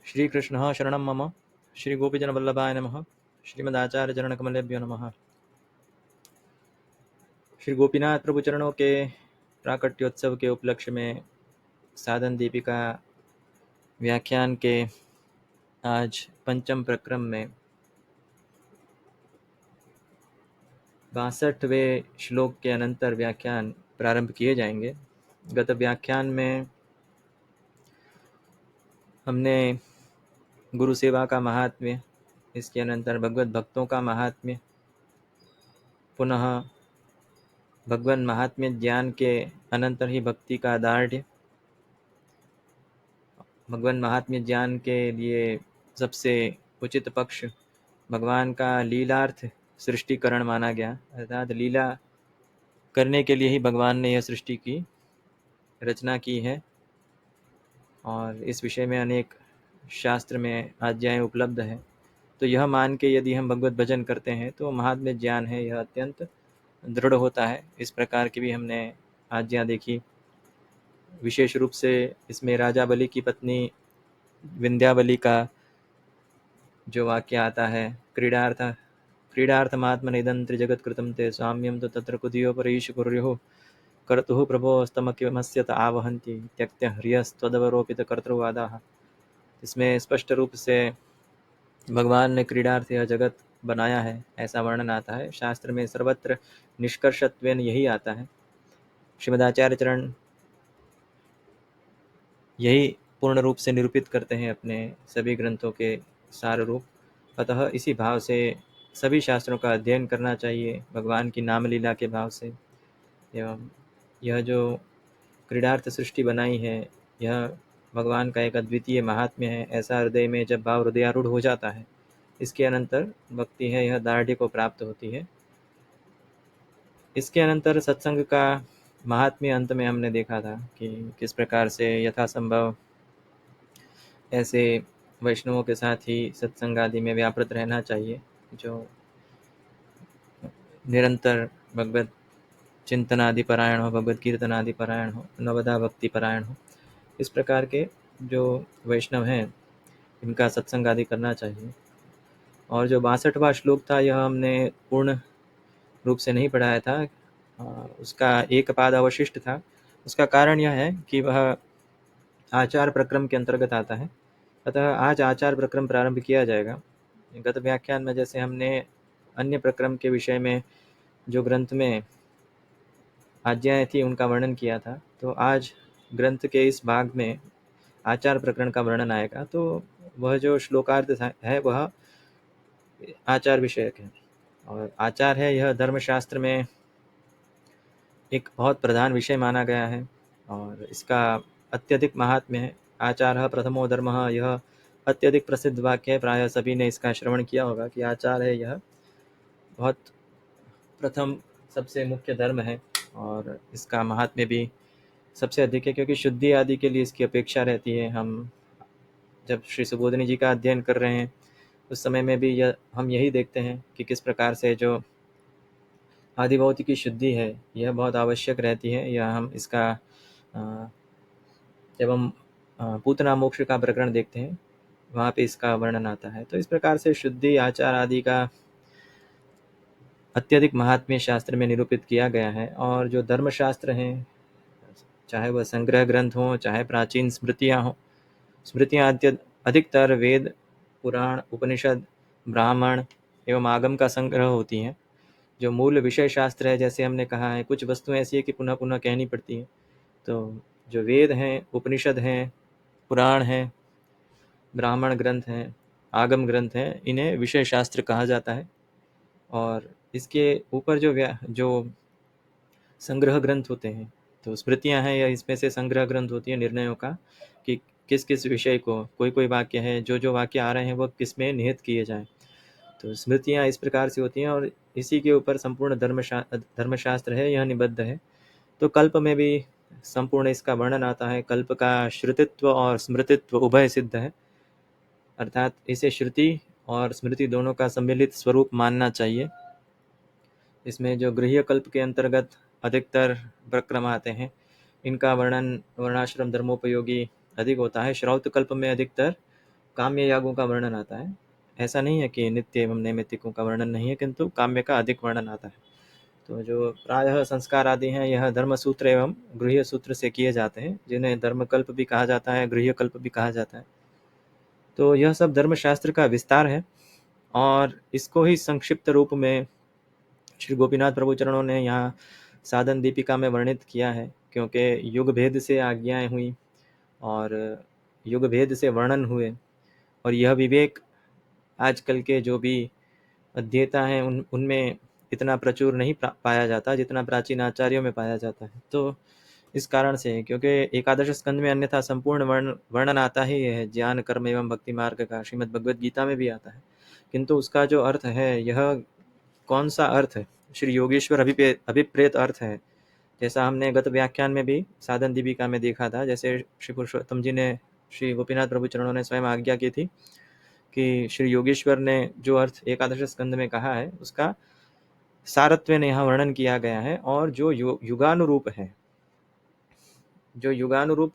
श्रीकृष्णः शरणं मम। श्रीगोपीजनवल्लभाय नमः। श्रीमदाचार्यचरणकमलेभ्यो नमः। श्री गोपीनाथ प्रभु चरणों के प्राकट्योत्सव के उपलक्ष्य में साधन दीपिका व्याख्यान के आज पंचम प्रक्रम में 62वें श्लोक के अनंतर व्याख्यान प्रारंभ किए जाएंगे। गत व्याख्यान में हमने गुरु सेवा का महात्म्य, इसके अनंतर भगवत भक्तों का महात्म्य, पुनः भगवान महात्म्य ज्ञान के अनंतर ही भक्ति का दार्ढ्य, भगवान महात्म्य ज्ञान के लिए सबसे उचित पक्ष भगवान का लीलार्थ सृष्टिकरण माना गया, अर्थात लीला करने के लिए ही भगवान ने यह सृष्टि की रचना की है। और इस विषय में अनेक शास्त्र में आज्ञाएं उपलब्ध हैं। तो यह मान के यदि हम भगवत भजन करते हैं तो महात्म्य ज्ञान है यह अत्यंत दृढ़ होता है। इस प्रकार की भी हमने आज्ञा देखी। विशेष रूप से इसमें राजा बलि की पत्नी विंध्यावली का जो वाक्य आता है, क्रीडार्थमात्मनेदं त्रिजगत् कृतं ते साम्यं तो तत्र कुधियो परेश कुर्युः कर्तुः प्रभोस्तमकिमस्यत आवहन्ति त्यक्त्य ह्रियस्त्वदवरोपित कर्तृवादाः। इसमें स्पष्ट रूप से भगवान ने क्रीडार्थ यह जगत बनाया है ऐसा वर्णन आता है। शास्त्र में सर्वत्र निष्कर्षत्वेन यही आता है। श्रीमदाचार्य चरण यही पूर्ण रूप से निरूपित करते हैं अपने सभी ग्रंथों के सार रूप। अतः इसी भाव से सभी शास्त्रों का अध्ययन करना चाहिए, भगवान की नामलीला के भाव से। एवं यह जो क्रीडार्थ सृष्टि बनाई है यह भगवान का एक अद्वितीय महात्म्य है। ऐसा हृदय में जब भाव हृदयारूढ़ हो जाता है, इसके अनंतर भक्ति है यह दार्ढ्य को प्राप्त होती है। इसके अनंतर सत्संग का महात्म्य अंत में हमने देखा था कि किस प्रकार से यथासंभव ऐसे वैष्णवों के साथ ही सत्संग आदि में व्यापृत रहना चाहिए जो निरंतर भगवत चिंतन आदि परायण हो, भगवत कीर्तन आदि परायण हो, नवदा भक्ति परायण हो। इस प्रकार के जो वैष्णव हैं इनका सत्संग आदि करना चाहिए। और जो 62वां श्लोक था यह हमने पूर्ण रूप से नहीं पढ़ाया था, उसका एक पाद अवशिष्ट था। उसका कारण यह है कि वह आचार प्रक्रम के अंतर्गत आता है। अतः आज आचार प्रक्रम प्रारंभ किया जाएगा। गत व्याख्यान में जैसे हमने अन्य प्रक्रम के विषय में जो ग्रंथ में आज्ञाएं थी उनका वर्णन किया था, तो आज ग्रंथ के इस भाग में आचार प्रकरण का वर्णन आएगा। तो वह जो श्लोकार्थ है वह आचार विषयक है। और आचार है यह धर्मशास्त्र में एक बहुत प्रधान विषय माना गया है और इसका अत्यधिक महात्म्य है। आचारः प्रथमो धर्मः, यह अत्यधिक प्रसिद्ध वाक्य है। प्रायः सभी ने इसका श्रवण किया होगा कि आचार है यह बहुत प्रथम सबसे मुख्य धर्म है और इसका महात्म्य भी सबसे अधिक है, क्योंकि शुद्धि आदि के लिए इसकी अपेक्षा रहती है। हम जब श्री सुबोधिनी जी का अध्ययन कर रहे हैं उस समय में भी हम यही देखते हैं कि किस प्रकार से जो आदिभौतिक की शुद्धि है यह बहुत आवश्यक रहती है। यह हम इसका जब हम पूतना मोक्ष का प्रकरण देखते हैं वहाँ पे इसका वर्णन आता है। तो इस प्रकार से शुद्धि आचार आदि का अत्यधिक महात्म्य शास्त्र में निरूपित किया गया है। और जो धर्मशास्त्र हैं, चाहे वह संग्रह ग्रंथ हों चाहे प्राचीन स्मृतियाँ हों, स्मृतियाँ अधिकतर वेद, पुराण, उपनिषद, ब्राह्मण एवं आगम का संग्रह होती हैं। जो मूल विषय शास्त्र है, जैसे हमने कहा है, कुछ वस्तुएं ऐसी है कि पुनः पुनः कहनी पड़ती हैं। तो जो वेद हैं, उपनिषद हैं, पुराण हैं, ब्राह्मण ग्रंथ हैं, आगम ग्रंथ हैं, इन्हें विषय शास्त्र कहा जाता है। और इसके ऊपर जो संग्रह ग्रंथ होते हैं, तो स्मृतियां हैं या इसमें से संग्रह ग्रंथ होती है निर्णयों का कि किस किस विषय को, कोई कोई वाक्य है, जो वाक्य आ रहे हैं वह किस में निहित किए जाएं। तो स्मृतियां इस प्रकार से होती हैं और इसी के ऊपर संपूर्ण धर्मशास्त्र है, यह निबद्ध है। तो कल्प में भी संपूर्ण इसका वर्णन आता है। कल्प का श्रुतित्व और स्मृतित्व उभय सिद्ध है, अर्थात इसे श्रुति और स्मृति दोनों का सम्मिलित स्वरूप मानना चाहिए। इसमें जो गृह्य कल्प के अंतर्गत अधिकतर प्रक्रम आते हैं, इनका वर्णन वर्णाश्रम धर्मोपयोगी अधिक होता है। श्रौत कल्प में अधिकतर काम्य यागों का वर्णन आता है। ऐसा नहीं है कि नित्य एवं नैमित्तिकों का वर्णन नहीं है, किंतु काम्य का अधिक वर्णन आता है। तो जो प्रायः संस्कार आदि हैं, यह धर्मसूत्र एवं गृह्य सूत्र से किए जाते हैं, जिन्हें धर्मकल्प भी कहा जाता है, गृह्य कल्प भी कहा जाता है। तो यह सब धर्मशास्त्र का विस्तार है, और इसको ही संक्षिप्त रूप में श्री गोपीनाथ प्रभु चरणों ने यहाँ साधन दीपिका में वर्णित किया है, क्योंकि युग भेद से आज्ञाएं हुई और युग भेद से वर्णन हुए, और यह विवेक आजकल के जो भी अध्येता हैं उनमें इतना प्रचुर नहीं पाया जाता जितना प्राचीन आचार्यों में पाया जाता है। तो इस कारण से, क्योंकि एकादश स्कंद में अन्यथा संपूर्ण वर्णन आता ही है ज्ञान कर्म एवं भक्ति मार्ग का, श्रीमद् भगवद गीता में भी आता है, किंतु उसका जो अर्थ है, यह कौन सा अर्थ है, श्री योगेश्वर अभिप्रेत अर्थ है। जैसा हमने गत व्याख्यान में भी साधन दीपिका में देखा था, जैसे श्री पुरुषोत्तम जी ने, श्री गोपीनाथ प्रभु चरणों ने स्वयं आज्ञा की थी कि श्री योगेश्वर ने जो अर्थ एकादश स्कंद में कहा है, उसका सारत्व ने यहाँ वर्णन किया गया है। और जो युगानुरूप है, जो युगानुरूप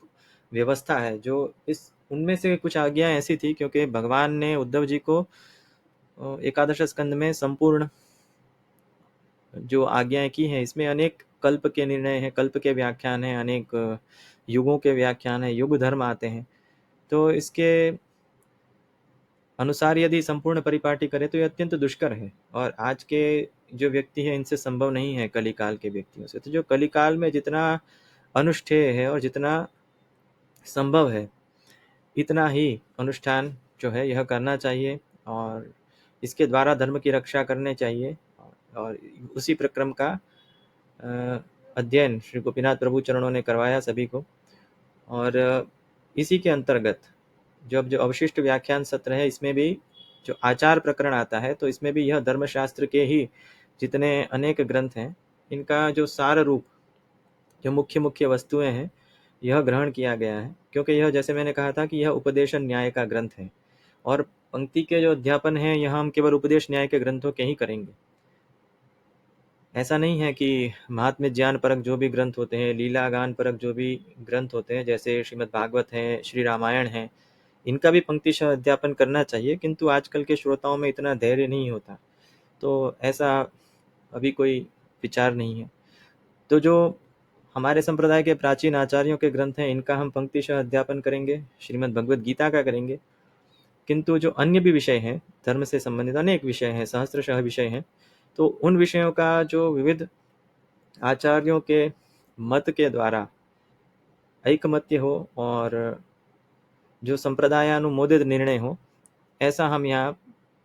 व्यवस्था है, जो इस उनमें से कुछ आज्ञाएं ऐसी थी, क्योंकि भगवान ने उद्धव जी को एकादश स्कंद में संपूर्ण जो आज्ञाएं की हैं, इसमें अनेक कल्प के निर्णय हैं, कल्प के व्याख्यान हैं, अनेक युगों के व्याख्यान हैं, युग धर्म आते हैं। तो इसके अनुसार यदि संपूर्ण परिपाटी करे तो ये अत्यंत दुष्कर है, और आज के जो व्यक्ति है इनसे संभव नहीं है, कलिकाल के व्यक्तियों से। तो जो कलिकाल में जितना अनुष्ठेय है और जितना संभव है, इतना ही अनुष्ठान जो है यह करना चाहिए, और इसके द्वारा धर्म की रक्षा करने चाहिए। और उसी प्रक्रम का अध्ययन श्री गोपीनाथ प्रभु चरणों ने करवाया सभी को। और इसी के अंतर्गत जो अवशिष्ट व्याख्यान सत्र है, इसमें भी जो आचार प्रकरण आता है, तो इसमें भी यह धर्मशास्त्र के ही जितने अनेक ग्रंथ हैं, इनका जो सार रूप, जो मुख्य मुख्य वस्तुएं हैं, यह ग्रहण किया गया है। क्योंकि यह, जैसे मैंने कहा था, कि यह उपदेशन न्याय का ग्रंथ है, और पंक्ति के जो अध्यापन है, यह हम केवल उपदेश न्याय के ग्रंथों के ही करेंगे। ऐसा नहीं है कि महात्म्य ज्ञान परक जो भी ग्रंथ होते हैं, लीला गान परक जो भी ग्रंथ होते हैं, जैसे श्रीमद् भागवत है, श्री रामायण है, इनका भी पंक्तिशः अध्यापन करना चाहिए, किंतु आजकल के श्रोताओं में इतना धैर्य नहीं होता, तो ऐसा अभी कोई विचार नहीं है। तो जो हमारे संप्रदाय के प्राचीन आचार्यों के ग्रंथ हैं, इनका हम पंक्तिशः अध्यापन करेंगे, श्रीमद् भगवद गीता का करेंगे। किंतु जो अन्य भी विषय हैं, धर्म से संबंधित अनेक विषय हैं, सहस्त्रशः विषय हैं, तो उन विषयों का जो विविध आचार्यों के मत के द्वारा ऐकमत्य हो और जो संप्रदायानुमोदित निर्णय हो, ऐसा हम यहाँ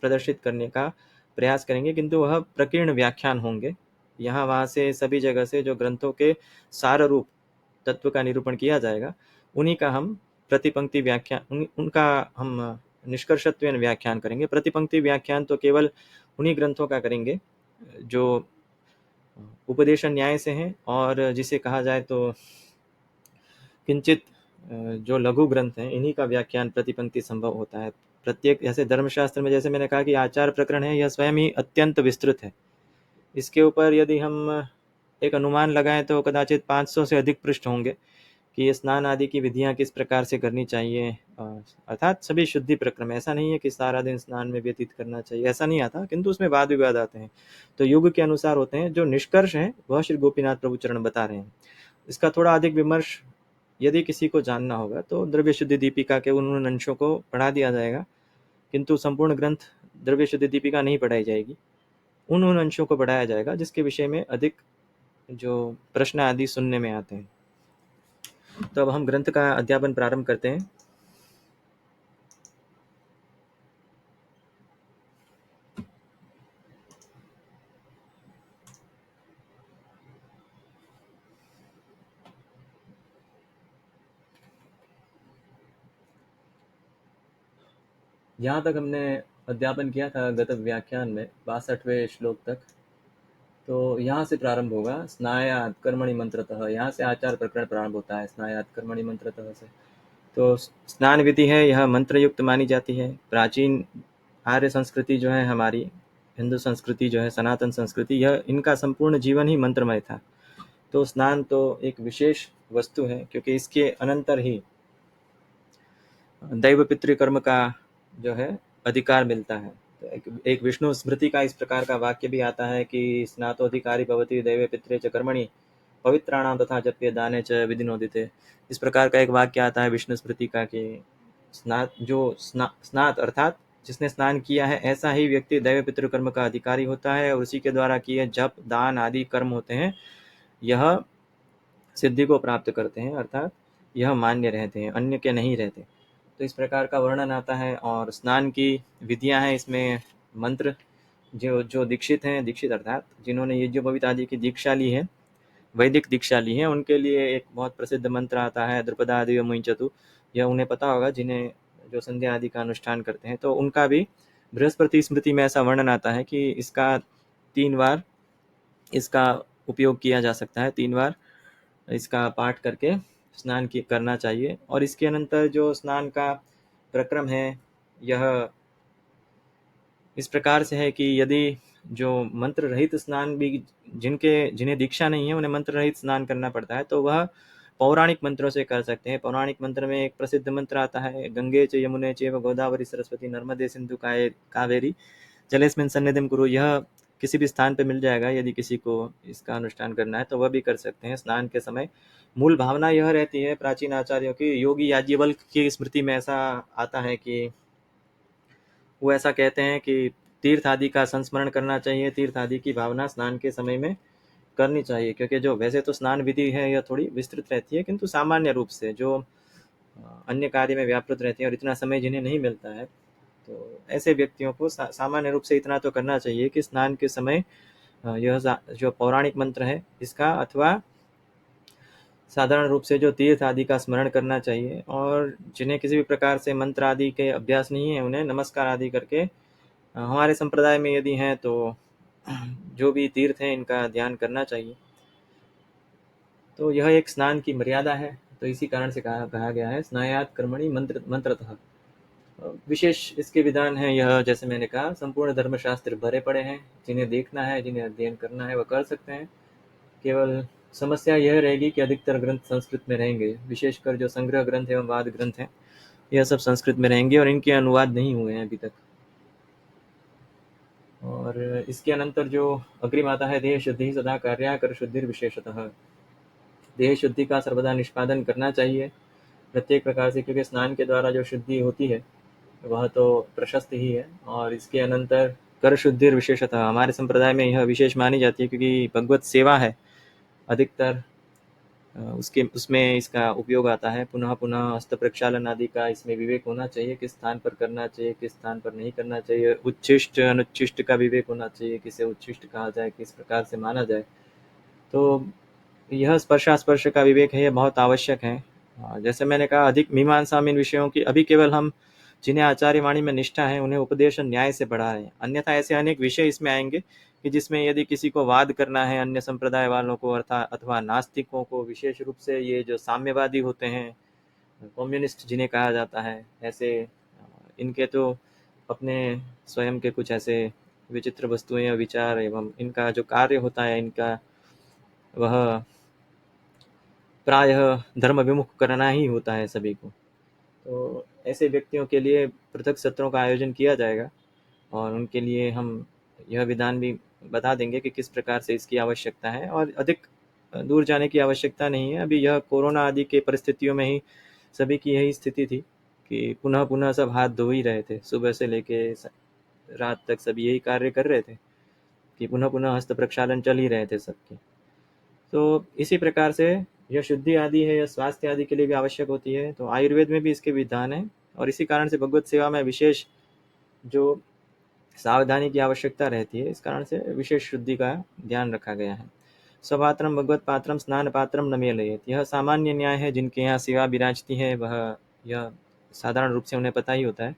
प्रदर्शित करने का प्रयास करेंगे। किंतु वह प्रकीर्ण व्याख्यान होंगे, यहाँ वहाँ से सभी जगह से जो ग्रंथों के सार रूप तत्व का निरूपण किया जाएगा, उन्हीं का हम प्रतिपंक्ति व्याख्यान, उनका हम निष्कर्षत्व व्याख्यान करेंगे। प्रतिपंक्ति व्याख्यान तो केवल उन्हीं ग्रंथों का करेंगे जो उपदेशन न्याय से हैं, और जिसे कहा जाए तो किंचित जो लघु ग्रंथ हैं, इन्हीं का व्याख्यान प्रतिपंक्ति संभव होता है। प्रत्येक, जैसे धर्मशास्त्र में जैसे मैंने कहा कि आचार प्रकरण है, यह स्वयं ही अत्यंत विस्तृत है। इसके ऊपर यदि हम एक अनुमान लगाएं तो कदाचित 500 से अधिक पृष्ठ होंगे कि ये स्नान आदि की विधियां किस प्रकार से करनी चाहिए, अर्थात सभी शुद्धि प्रक्रम। ऐसा नहीं है कि सारा दिन स्नान में व्यतीत करना चाहिए, ऐसा नहीं आता, किंतु उसमें वाद विवाद आते हैं, तो युग के अनुसार होते हैं। जो निष्कर्ष है वह श्री गोपीनाथ प्रभु चरण बता रहे हैं। इसका थोड़ा अधिक विमर्श यदि किसी को जानना होगा तो द्रव्य शुद्धि दीपिका के उन अंशों को पढ़ा दिया जाएगा, किंतु संपूर्ण ग्रंथ द्रव्य शुद्धि दीपिका नहीं पढ़ाई जाएगी, उन अंशों को पढ़ाया जाएगा जिसके विषय में अधिक जो प्रश्न आदि सुनने में आते हैं। तो अब हम ग्रंथ का अध्यापन प्रारंभ करते हैं। यहाँ तक हमने अध्यापन किया था गत व्याख्यान में 62वें श्लोक तक। तो यहाँ से प्रारंभ होगा स्नायात् कर्मणि मंत्रतः, यहाँ से आचार प्रकरण प्रारंभ होता है, स्नायात् कर्मणि मंत्रतः से। तो स्नान विधि है, यह मंत्र युक्त मानी जाती है। प्राचीन आर्य संस्कृति जो है, हमारी हिंदू संस्कृति जो है, सनातन संस्कृति, यह इनका संपूर्ण जीवन ही मंत्रमय था। तो स्नान तो एक विशेष वस्तु है, क्योंकि इसके अनंतर ही दैव पितृकर्म का जो है अधिकार मिलता है। तो एक विष्णु स्मृति का इस प्रकार का वाक्य भी आता है कि स्नातोधिकारी भवति दैवे पित्रे च कर्मणि पवित्राणाम तथा जप्य दाने च विधिनोदिते। इस प्रकार का एक वाक्य आता है विष्णु स्मृति का कि स्नात अर्थात जिसने स्नान किया है ऐसा ही व्यक्ति दैव पितृकर्म का अधिकारी होता है, और उसी के द्वारा किए जप दान आदि कर्म होते हैं यह सिद्धि को प्राप्त करते हैं, अर्थात यह मान्य रहते हैं, अन्य के नहीं रहते। तो इस प्रकार का वर्णन आता है। और स्नान की विधियां हैं इसमें। मंत्र जो जो दीक्षित हैं, दीक्षित अर्थात जिन्होंने यज्ञोपवीत आदि की दीक्षा ली है, वैदिक दीक्षा ली है, उनके लिए एक बहुत प्रसिद्ध मंत्र आता है द्रुपदादि मुंचतु। यह उन्हें पता होगा जिन्हें जो संध्या आदि का अनुष्ठान करते हैं। तो उनका भी बृहस्पति स्मृति में ऐसा वर्णन आता है कि इसका 3 बार इसका उपयोग किया जा सकता है, 3 बार इसका पाठ करके स्नान करना चाहिए। और इसके अनंतर जो स्नान का प्रक्रम है यह इस प्रकार से है कि यदि जो मंत्र रहित स्नान भी जिन्हें दीक्षा नहीं है उन्हें मंत्र रहित स्नान करना पड़ता है, तो वह पौराणिक मंत्रों से कर सकते हैं। पौराणिक मंत्र में एक प्रसिद्ध मंत्र आता है, गंगे च यमुने चैव गोदावरी सरस्वती नर्मदे सिंधु कावेरी जलेस्मिन् सन्निधिं कुरु। यह किसी भी स्थान पे मिल जाएगा, यदि किसी को इसका अनुष्ठान करना है तो वह भी कर सकते हैं स्नान के समय। मूल भावना यह रहती है प्राचीन आचार्यों की, योगी याज्ञवल्क्य की स्मृति में ऐसा आता है कि वो ऐसा कहते हैं कि तीर्थ आदि का संस्मरण करना चाहिए, तीर्थ आदि की भावना स्नान के समय में करनी चाहिए, क्योंकि जो वैसे तो स्नान विधि है यह थोड़ी विस्तृत रहती है, किंतु सामान्य रूप से जो अन्य कार्य में व्यापृत रहती है और इतना समय जिन्हें नहीं मिलता है, तो ऐसे व्यक्तियों को सामान्य रूप से इतना तो करना चाहिए कि स्नान के समय यह जो पौराणिक मंत्र है इसका अथवा साधारण रूप से जो तीर्थ आदि का स्मरण करना चाहिए। और जिन्हें किसी भी प्रकार से मंत्र आदि के अभ्यास नहीं है उन्हें नमस्कार आदि करके हमारे संप्रदाय में यदि हैं तो जो भी तीर्थ हैं इनका ध्यान करना चाहिए। तो यह एक स्नान की मर्यादा है, तो इसी कारण से कहा गया है स्नायात कर्मणि मंत्रतः। विशेष इसके विधान हैं, यह जैसे मैंने कहा संपूर्ण धर्मशास्त्र भरे पड़े हैं, जिन्हें देखना है जिन्हें अध्ययन करना है वह कर सकते हैं। केवल समस्या यह रहेगी कि अधिकतर ग्रंथ संस्कृत में रहेंगे, विशेषकर जो संग्रह ग्रंथ एवं वाद ग्रंथ हैं यह सब संस्कृत में रहेंगे और इनके अनुवाद नहीं हुए हैं अभी तक। और इसके अनंतर जो अग्रिम आता है देह शुद्धि सदा कार्या कर शुद्धि विशेषतः। देह शुद्धि का सर्वदा निष्पादन करना चाहिए प्रत्येक प्रकार से, क्योंकि स्नान के द्वारा जो शुद्धि होती है वह तो प्रशस्त ही है। और इसके अनंतर कर शुद्धि विशेषतः हमारे संप्रदाय में यह विशेष मानी जाती है, क्योंकि भगवत सेवा है अधिकतर उसमें इसका उपयोग आता है। पुनः पुनः हस्त प्रक्षालन आदि का इसमें विवेक होना चाहिए, किस स्थान पर करना चाहिए किस स्थान पर नहीं करना चाहिए। उच्छिष्ट अनुच्छिष्ट का विवेक होना चाहिए, किसे उच्छिष्ट कहा जाए किस प्रकार से माना जाए। तो यह स्पर्शास्पर्श का विवेक है, यह बहुत आवश्यक है। जैसे मैंने कहा अधिक मीमांसा में इन विषयों की अभी केवल हम जिन्हें आचार्य वाणी में निष्ठा है उन्हें उपदेश न्याय से बढ़ा रहे हैं, अन्यथा ऐसे अनेक विषय इसमें आएंगे कि जिसमें यदि किसी को वाद करना है अन्य संप्रदाय वालों को अर्थात अथवा नास्तिकों को, विशेष रूप से ये जो साम्यवादी होते हैं, कम्युनिस्ट जिन्हें कहा जाता है, ऐसे इनके तो अपने स्वयं के कुछ ऐसे विचित्र वस्तुएं विचार एवं इनका जो कार्य होता है इनका वह प्रायः धर्म विमुख करना ही होता है सभी को। तो ऐसे व्यक्तियों के लिए पृथक सत्रों का आयोजन किया जाएगा और उनके लिए हम यह विधान भी बता देंगे कि किस प्रकार से इसकी आवश्यकता है। और अधिक दूर जाने की आवश्यकता नहीं है, अभी यह कोरोना आदि के परिस्थितियों में ही सभी की यही स्थिति थी कि पुनः पुनः सब हाथ धो ही रहे थे, सुबह से लेके रात तक सब यही कार्य कर रहे थे कि पुनः पुनः हस्त प्रक्षालन चल ही रहे थे सबके। तो इसी प्रकार से यह शुद्धि आदि है, यह स्वास्थ्य आदि के लिए भी आवश्यक होती है। तो आयुर्वेद में भी इसके विधान है और इसी कारण से भगवत सेवा में विशेष जो सावधानी की आवश्यकता रहती है, इस कारण से विशेष शुद्धि का ध्यान रखा गया है। स्वपात्रम भगवत पात्रम स्नान पात्रम न मेलयेत, यह सामान्य न्याय है। जिनके यहाँ सेवा विराजती है वह यह साधारण रूप से उन्हें पता ही होता है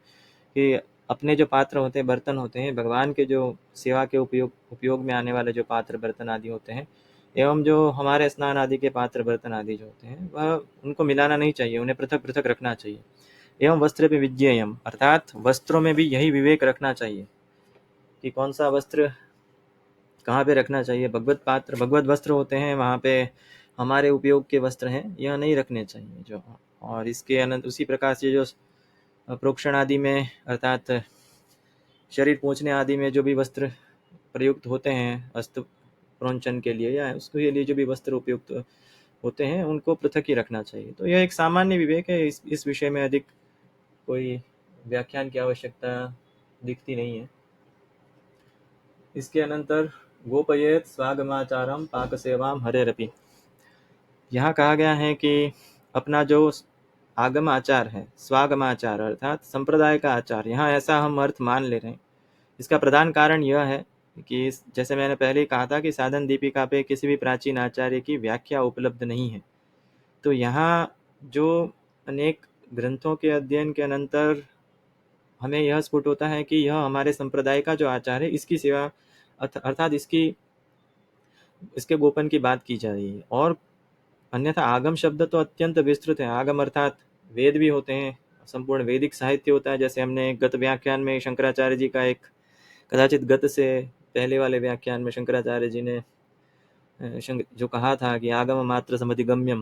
कि अपने जो पात्र होते हैं, बर्तन होते हैं, भगवान के जो सेवा के उपयोग में आने वाले जो पात्र बर्तन आदि होते हैं, एवं जो हमारे स्नान आदि के पात्र बर्तन आदि जो होते हैं वह उनको मिलाना नहीं चाहिए, उन्हें पृथक पृथक रखना चाहिए। एवं वस्त्र पे विज्ञेयम, अर्थात वस्त्रों में भी यही विवेक रखना चाहिए कि कौन सा वस्त्र कहाँ पे रखना चाहिए। भगवत पात्र भगवत वस्त्र होते हैं, वहाँ पे हमारे उपयोग के वस्त्र हैं, यह नहीं रखने चाहिए जो। और इसके अनंत उसी प्रकार से जो प्रोक्षण आदि में अर्थात शरीर पोंछने आदि में जो भी वस्त्र प्रयुक्त होते हैं अस्त प्रोंचन के लिए या उसके लिए जो भी वस्त्र उपयुक्त होते हैं उनको पृथक ही रखना चाहिए। तो यह एक सामान्य विवेक है, इस विषय में अधिक कोई व्याख्यान की आवश्यकता दिखती नहीं है। इसके अनंतर गोपयेत स्वागमाचारम पाक सेवाम हरेरपि। यहाँ कहा गया है कि अपना जो आगम आचार है, स्वागमाचार अर्थात संप्रदाय का आचार, यहाँ ऐसा हम अर्थ मान ले रहे हैं। इसका प्रधान कारण यह है कि जैसे मैंने पहले ही कहा था कि साधन दीपिका पे किसी भी प्राचीन आचार्य की व्याख्या उपलब्ध नहीं है। तो यहाँ जो अनेक ग्रंथों के अध्ययन के अनंतर हमें यह स्फुट होता है कि यह हमारे संप्रदाय का जो आचार है इसकी सेवा अर्थात इसके गोपन की बात की जा रही है। और अन्यथा आगम शब्द तो अत्यंत विस्तृत है। आगम अर्थात वेद भी होते हैं, संपूर्ण वैदिक साहित्य होता है। जैसे हमने गत व्याख्यान में शंकराचार्य जी का एक कदाचित गत से पहले वाले व्याख्यान में शंकराचार्य जी ने जो कहा था कि आगम मात्र समधिगम्यम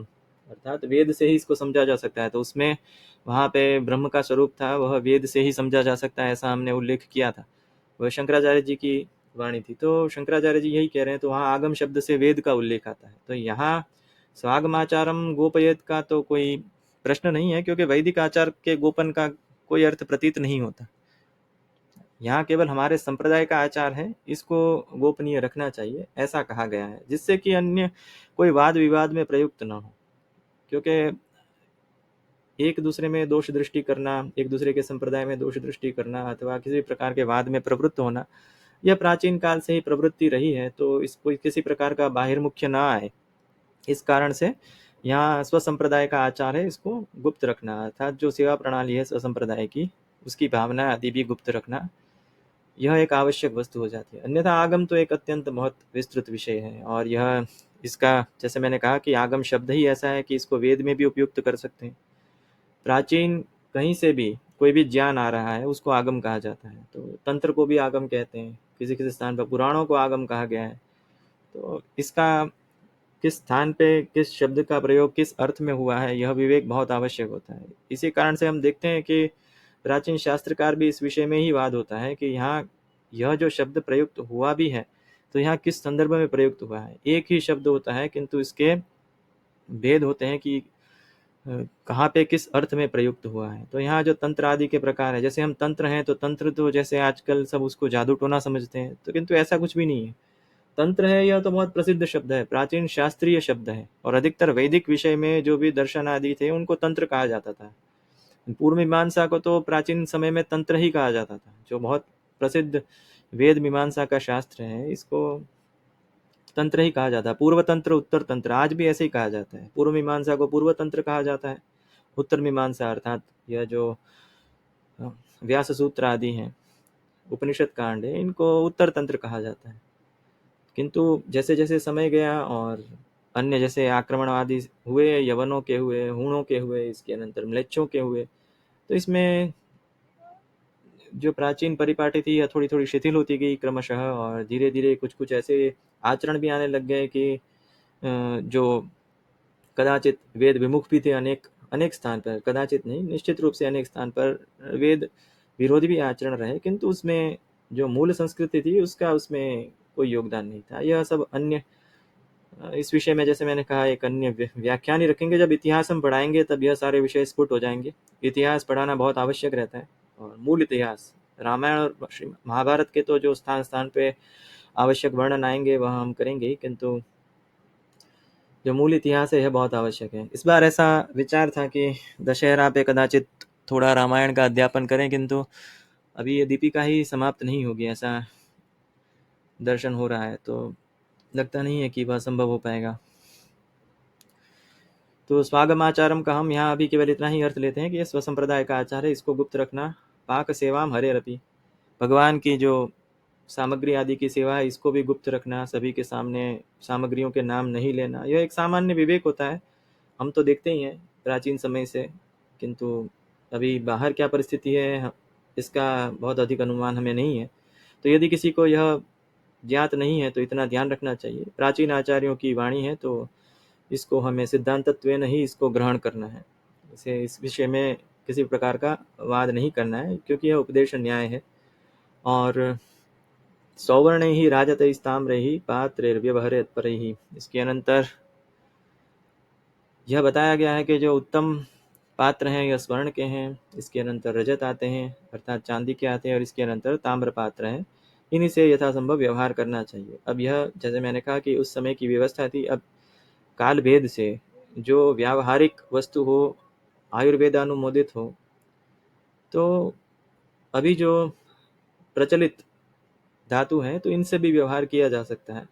अर्थात वेद से ही इसको समझा जा सकता है। तो उसमें वहाँ पे ब्रह्म का स्वरूप था, वह वेद से ही समझा जा सकता है, ऐसा हमने उल्लेख किया था। वह शंकराचार्य जी की वाणी थी। तो शंकराचार्य जी यही कह रहे हैं। तो वहाँ आगम शब्द से वेद का उल्लेख आता है। तो यहाँ स्वागमाचारम गोपयेत का तो कोई प्रश्न नहीं है, क्योंकि वैदिक आचार के गोपन का कोई अर्थ प्रतीत नहीं होता। यहाँ केवल हमारे संप्रदाय का आचार है, इसको गोपनीय रखना चाहिए, ऐसा कहा गया है, जिससे कि अन्य कोई वाद विवाद में प्रयुक्त न हो। क्योंकि एक दूसरे में दोष दृष्टि करना, एक दूसरे के संप्रदाय में दोष दृष्टि करना अथवा किसी प्रकार के वाद में प्रवृत्त होना, यह प्राचीन काल से ही प्रवृत्ति रही है। तो इस कोई किसी प्रकार का बाहिर्मुख्य ना आए, इस कारण से यहाँ स्वसंप्रदाय का आचार है, इसको गुप्त रखना अर्थात जो सेवा प्रणाली है स्वसंप्रदाय की, उसकी भावना आदि भी गुप्त रखना, यह एक आवश्यक वस्तु हो जाती है। अन्यथा आगम तो एक अत्यंत बहुत विस्तृत विषय है। और यह इसका जैसे मैंने कहा कि आगम शब्द ही ऐसा है कि इसको वेद में भी उपयुक्त कर सकते हैं। प्राचीन कहीं से भी कोई भी ज्ञान आ रहा है उसको आगम कहा जाता है। तो तंत्र को भी आगम कहते हैं, किसी किसी स्थान पर पुराणों को आगम कहा गया है। तो इसका किस स्थान पे किस शब्द का प्रयोग किस अर्थ में हुआ है, यह विवेक बहुत आवश्यक होता है। इसी कारण से हम देखते हैं कि प्राचीन शास्त्रकार भी इस विषय में ही वाद होता है कि यहाँ यह जो शब्द प्रयुक्त हुआ भी है तो यहाँ किस संदर्भ में प्रयुक्त हुआ है। एक ही शब्द होता है किंतु इसके भेद होते हैं कि कहाँ पे किस अर्थ में प्रयुक्त हुआ है। तो यहाँ जो तंत्र आदि के प्रकार है, जैसे हम तंत्र हैं तो तंत्र तो जैसे आजकल सब उसको जादू टोना समझते हैं, तो किंतु ऐसा कुछ भी नहीं है। तंत्र है यह तो बहुत प्रसिद्ध शब्द है, प्राचीन शास्त्रीय शब्द है। और अधिकतर वैदिक विषय में जो भी दर्शन आदि थे उनको तंत्र कहा जाता था। पूर्व मीमांसा को तो प्राचीन समय में तंत्र ही कहा जाता था। जो बहुत प्रसिद्ध वेद मीमांसा का शास्त्र है इसको तंत्र ही कहा जाता है। पूर्व तंत्र उत्तर तंत्र आज भी ऐसे ही कहा जाता है। पूर्व मीमांसा को पूर्व तंत्र कहा जाता है, उत्तर मीमांसा अर्थात यह जो व्यास सूत्र आदि हैं, उपनिषद कांड है, इनको उत्तर तंत्र कहा जाता है। किंतु जैसे जैसे समय गया और अन्य जैसे आक्रमण आदि हुए, यवनों के हुए, हूणों के हुए, इसके अनंतर म्लेच्छों के हुए, तो इसमें जो प्राचीन परिपाटी थी यह थोड़ी थोड़ी शिथिल होती गई क्रमशः। और धीरे धीरे कुछ कुछ ऐसे आचरण भी आने लग गए कि जो कदाचित वेद विमुख भी थे। अनेक अनेक स्थान पर, कदाचित नहीं निश्चित रूप से अनेक स्थान पर वेद विरोधी भी आचरण रहे, किंतु उसमें जो मूल संस्कृति थी उसका उसमें कोई योगदान नहीं था। यह सब अन्य इस विषय में जैसे मैंने कहा एक अन्य व्याख्यान ही रखेंगे। जब इतिहास हम पढ़ाएंगे तब यह सारे विषय स्फुट हो जाएंगे। इतिहास पढ़ाना बहुत आवश्यक रहता है। और मूल इतिहास रामायण और महाभारत के तो जो स्थान स्थान पे आवश्यक वर्णन आएंगे वह हम करेंगे ही, किंतु जो मूल इतिहास है यह बहुत आवश्यक है। इस बार ऐसा विचार था कि दशहरा पे कदाचित थोड़ा रामायण का अध्यापन करें, किंतु अभी ये दीपिका ही समाप्त नहीं होगी ऐसा दर्शन हो रहा है, तो लगता नहीं है कि वह संभव हो पाएगा। तो स्वागमाचारम का हम यहाँ अभी केवल इतना ही अर्थ लेते हैं कि यह स्वसंप्रदाय का आचार है, इसको गुप्त रखना। पाक सेवाम हरेरपि, भगवान की जो सामग्री आदि की सेवा है इसको भी गुप्त रखना, सभी के सामने सामग्रियों के नाम नहीं लेना, यह एक सामान्य विवेक होता है। हम तो देखते ही हैं प्राचीन समय से, किंतु अभी बाहर क्या परिस्थिति है इसका बहुत अधिक अनुमान हमें नहीं है। तो यदि किसी को यह ज्ञात नहीं है तो इतना ध्यान रखना चाहिए, प्राचीन आचार्यों की वाणी है तो इसको हमें सिद्धांतत्वेन ही इसको ग्रहण करना है। इसे इस विषय में किसी प्रकार का वाद नहीं करना है, क्योंकि यह उपदेश न्याय है। और सौवर्ण ही राजत ताम्र ही पात्रेर्व्यवहरे पर ही, इसके अनंतर यह बताया गया है कि जो उत्तम पात्र हैं यह स्वर्ण के हैं, इसके अनंतर रजत आते हैं अर्थात चांदी के आते हैं, और इसके अनंतर ताम्र पात्र हैं। इन्हीं से यथासंभव व्यवहार करना चाहिए। अब यह जैसे मैंने कहा कि उस समय की व्यवस्था थी। अब काल भेद से जो व्यावहारिक वस्तु हो, आयुर्वेदानुमोदित हो, तो अभी जो प्रचलित धातु हैं तो इनसे भी व्यवहार किया जा सकता है।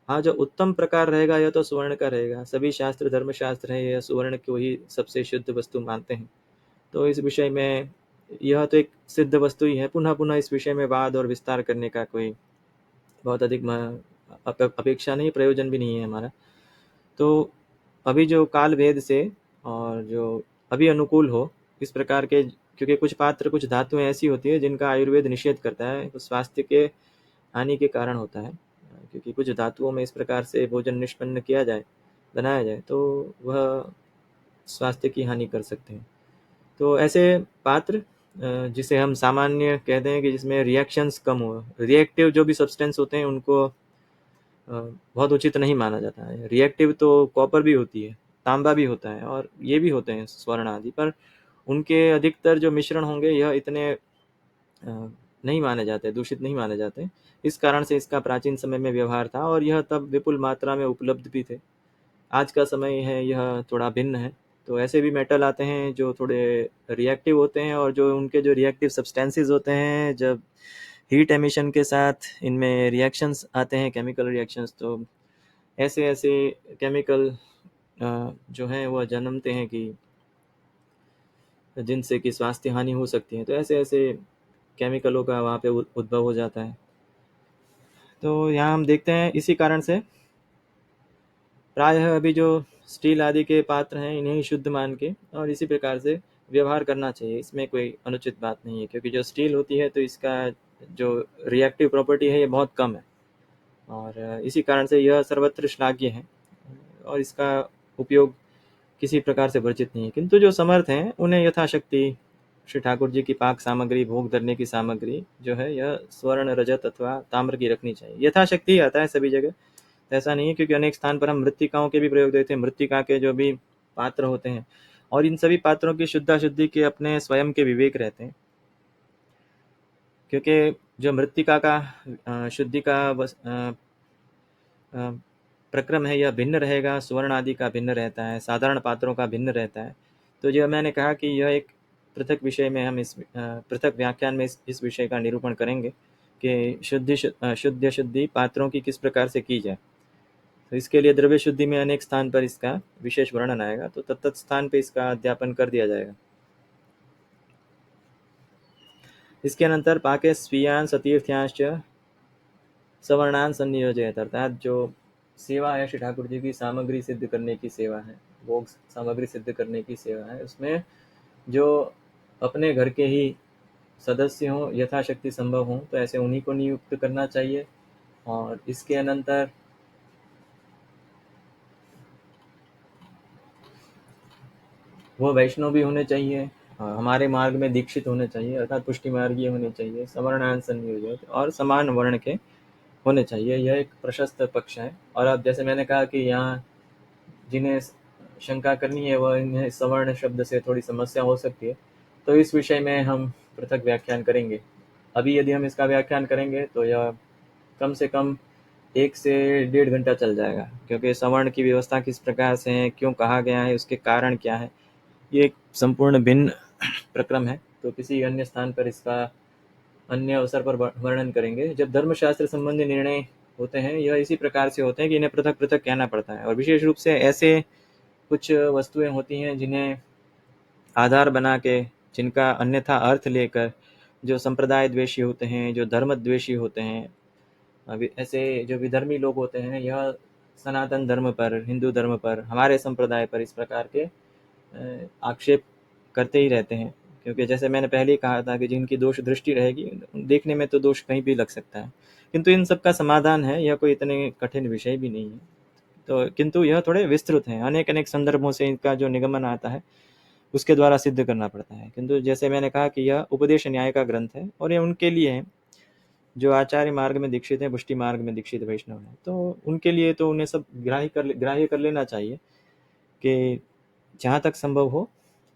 हाँ, जो उत्तम प्रकार रहेगा यह तो सुवर्ण का रहेगा। सभी शास्त्र धर्मशास्त्र है यह सुवर्ण को ही सबसे शुद्ध वस्तु मानते हैं। तो इस विषय में यह तो एक सिद्ध वस्तु ही है। पुनः पुनः इस विषय में वाद और विस्तार करने का कोई बहुत अधिक अपेक्षा नहीं, प्रयोजन भी नहीं है हमारा। तो अभी जो काल भेद से और जो अभी अनुकूल हो इस प्रकार के, क्योंकि कुछ पात्र कुछ धातुएं ऐसी होती है जिनका आयुर्वेद निषेध करता है, तो स्वास्थ्य के हानि के कारण होता है। क्योंकि कुछ धातुओं में इस प्रकार से भोजन निष्पन्न किया जाए, बनाया जाए, तो वह स्वास्थ्य की हानि कर सकते हैं। तो ऐसे पात्र जिसे हम सामान्य कहते हैं कि जिसमें रिएक्शंस कम हो, रिएक्टिव जो भी सब्सटेंस होते हैं उनको बहुत उचित नहीं माना जाता है। रिएक्टिव तो कॉपर भी होती है, तांबा भी होता है, और ये भी होते हैं स्वर्ण आदि, पर उनके अधिकतर जो मिश्रण होंगे यह इतने नहीं माने जाते, दूषित नहीं माने जाते। इस कारण से इसका प्राचीन समय में व्यवहार था, और यह तब विपुल मात्रा में उपलब्ध भी थे। आज का समय है यह थोड़ा भिन्न है। तो ऐसे भी मेटल आते हैं जो थोड़े रिएक्टिव होते हैं, और जो उनके जो रिएक्टिव सब्सटेंसेस होते हैं, जब हीट एमिशन के साथ इनमें रिएक्शंस आते हैं, केमिकल रिएक्शंस, तो ऐसे ऐसे केमिकल जो हैं वह जन्मते हैं कि जिनसे कि स्वास्थ्य हानि हो सकती है। तो ऐसे ऐसे केमिकलों का वहाँ पे उद्भव हो जाता है। तो यहाँ हम देखते हैं इसी कारण से प्रायः अभी जो स्टील आदि के पात्र हैं इन्हें ही शुद्ध मान के और इसी प्रकार से व्यवहार करना चाहिए। इसमें कोई अनुचित बात नहीं है, क्योंकि जो स्टील होती है तो इसका जो रिएक्टिव प्रॉपर्टी है ये बहुत कम है, और इसी कारण से यह सर्वत्र श्लाघ्य है और इसका उपयोग किसी प्रकार से वर्जित नहीं है। किंतु जो समर्थ हैं उन्हें यथाशक्ति श्री ठाकुर जी की पाक सामग्री, भोग धरने की सामग्री जो है यह स्वर्ण, रजत अथवा ताम्र की रखनी चाहिए। यथाशक्ति आता है सभी जगह, ऐसा नहीं है, क्योंकि अनेक स्थान पर हम मृत्तिकाओं के भी प्रयोग देते हैं। मृत्तिका के जो भी पात्र होते हैं, और इन सभी पात्रों की शुद्धाशुद्धि के अपने स्वयं के विवेक रहते हैं, क्योंकि जो मृत्तिका का शुद्धि का प्रक्रम है यह भिन्न रहेगा, सुवर्ण आदि का भिन्न रहता है, साधारण पात्रों का भिन्न रहता है। तो जो मैंने कहा कि यह एक पृथक विषय में हम इस पृथक व्याख्यान में इस विषय का निरूपण करेंगे कि शुद्ध शुद्धि पात्रों की किस प्रकार से की जाए। तो इसके लिए द्रव्य शुद्धि में अनेक स्थान पर इसका विशेष वर्णन आएगा, तो तत्त स्थान पर इसका अध्यापन कर दिया जाएगा। इसके अनंतर पाके स्वीयान सतीर्थ्यांश सवर्णान संयोजयत, अर्थात जो सेवा है श्री ठाकुर जी की सामग्री सिद्ध करने की सेवा है, भोग सामग्री सिद्ध करने की सेवा है, उसमें जो अपने घर के ही सदस्य हों, यथाशक्ति संभव हों, तो ऐसे उन्हीं को नियुक्त करना चाहिए। और इसके अनंतर वो वैष्णव भी होने चाहिए, हमारे मार्ग में दीक्षित होने चाहिए, अर्थात पुष्टि मार्गीय होने चाहिए, सवर्णान संयोजित और समान वर्ण के होने चाहिए। यह एक प्रशस्त पक्ष है। और अब जैसे मैंने कहा कि यहाँ जिन्हें शंका करनी है वह इन्हें सवर्ण शब्द से थोड़ी समस्या हो सकती है, तो इस विषय में हम पृथक व्याख्यान करेंगे। अभी यदि हम इसका व्याख्यान करेंगे तो यह कम से कम 1 से 1.5 घंटा चल जाएगा, क्योंकि सवर्ण की व्यवस्था किस प्रकार से है, क्यों कहा गया है, उसके कारण क्या है, ये एक संपूर्ण भिन्न प्रक्रम है। तो किसी अन्य स्थान पर इसका अन्य अवसर पर वर्णन करेंगे। जब धर्मशास्त्र संबंधी निर्णय होते हैं यह इसी प्रकार से होते हैं कि इन्हें पृथक पृथक कहना पड़ता है, और विशेष रूप से ऐसे कुछ वस्तुएं होती हैं जिन्हें आधार बना के, जिनका अन्यथा अर्थ लेकर जो संप्रदाय द्वेषी होते हैं, जो धर्म द्वेषी होते हैं, ऐसे जो विधर्मी लोग होते हैं, यह सनातन धर्म पर, हिंदू धर्म पर, हमारे संप्रदाय पर इस प्रकार के आक्षेप करते ही रहते हैं। क्योंकि जैसे मैंने पहले ही कहा था कि जिनकी दोष दृष्टि रहेगी, देखने में तो दोष कहीं भी लग सकता है, किंतु इन सब का समाधान है, यह कोई इतने कठिन विषय भी नहीं है। तो किंतु यह थोड़े विस्तृत हैं, अनेक अनेक संदर्भों से इनका जो निगमन आता है उसके द्वारा सिद्ध करना पड़ता है। किंतु जैसे मैंने कहा कि यह उपदेश न्याय का ग्रंथ है और ये उनके लिए है जो आचार्य मार्ग में दीक्षित हैं, पुष्टि मार्ग में दीक्षित वैष्णव हैं, तो उनके लिए तो उन्हें सब ग्राह्य कर लेना चाहिए कि जहाँ तक संभव हो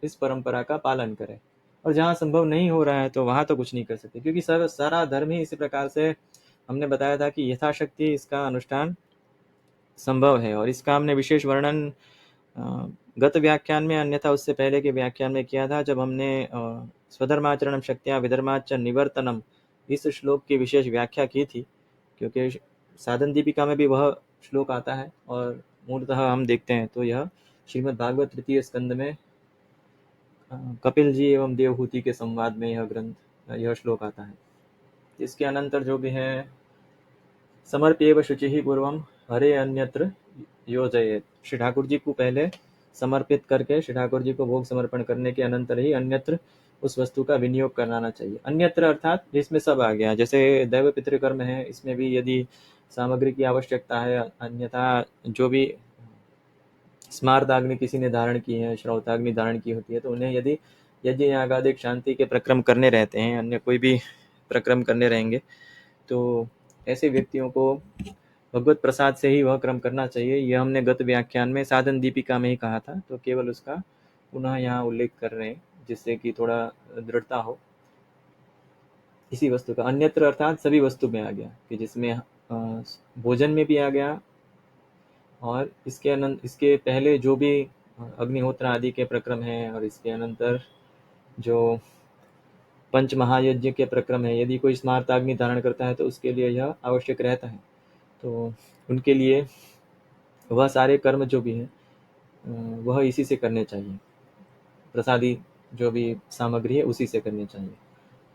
इस परंपरा का पालन करें, और जहाँ संभव नहीं हो रहा है तो वहाँ तो कुछ नहीं कर सकते, क्योंकि सारा धर्म ही इसी प्रकार से हमने बताया था कि यथाशक्ति इसका अनुष्ठान संभव है। और इसका हमने विशेष वर्णन गत व्याख्यान में, अन्यथा उससे पहले के व्याख्यान में किया था, जब हमने स्वधर्माचरण शक्तियां विधर्माच निवर्तनम इस श्लोक की विशेष व्याख्या की थी, क्योंकि साधन दीपिका में भी वह श्लोक आता है और मूलतः हम देखते हैं तो यह श्रीमद् भागवत तृतीय स्कंद में कपिल जी एवं देवहूति के संवाद में यह श्लोक आता है। इसके अनंतर जो भी है, समर्प्येव शुचिः पूर्वम हरे अन्यत्र योजयेत्, श्री ठाकुर जी को पहले समर्पित करके श्री ठाकुर जी को भोग समर्पण करने के अनंतर ही अन्यत्र उस वस्तु का विनियोग कराना चाहिए। अन्यत्र अर्थात जिसमें सब आ गया, जैसे दैव पितृकर्म है, इसमें भी यदि सामग्री की आवश्यकता है, अन्यथा जो भी स्मार्ताग्नि किसी ने धारण की है, श्रौताग्नि धारण की होती है, तो उन्हें यदि यज्ञ यागादिक शांति के प्रक्रम करने रहते हैं, अन्य कोई भी प्रक्रम करने रहेंगे, तो ऐसे व्यक्तियों को भगवत प्रसाद से ही वह क्रम करना चाहिए। यह हमने गत व्याख्यान में साधन दीपिका में ही कहा था, तो केवल उसका पुनः यहाँ उल्लेख कर रहे हैं जिससे कि थोड़ा दृढ़ता हो इसी वस्तु का। अन्यत्र अर्थात सभी वस्तु में आ गया, कि जिसमें भोजन में भी आ गया, और इसके पहले जो भी अग्निहोत्र आदि के प्रक्रम है, और इसके अनंतर जो पंच महायज्ञ के प्रक्रम है, यदि कोई स्मार्ताग्नि धारण करता है तो उसके लिए यह आवश्यक रहता है। तो उनके लिए वह सारे कर्म जो भी हैं वह इसी से करने चाहिए, प्रसादी जो भी सामग्री है उसी से करनी चाहिए।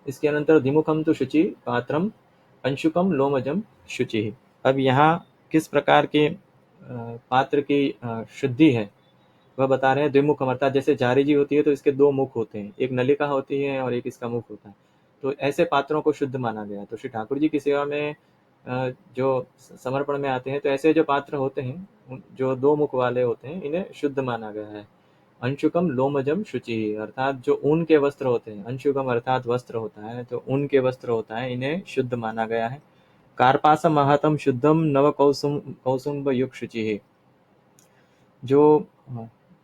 इसके अनंतर धिमुखम तो शुचि पात्रम अंशुकम लोमजम शुचि। अब यहाँ किस प्रकार के पात्र की शुद्धि है वह बता रहे हैं। द्विमुखम अर्थात जैसे झारी जी होती है तो इसके दो मुख होते हैं, एक नलिका होती है और एक इसका मुख होता है, तो ऐसे पात्रों को शुद्ध माना गया। तो श्री ठाकुर जी की सेवा में जो समर्पण में आते हैं, तो ऐसे जो पात्र होते हैं जो दो मुख वाले होते हैं, इन्हें शुद्ध माना गया है। अंशुकम लोमजम शुचि अर्थात जो ऊन के वस्त्र होते हैं, अंशुकम अर्थात वस्त्र होता है, तो ऊन के वस्त्र होता है, इन्हें शुद्ध माना गया है। कार्पासम महतम शुद्धम नव कौसुम्ब युग शुचि, जो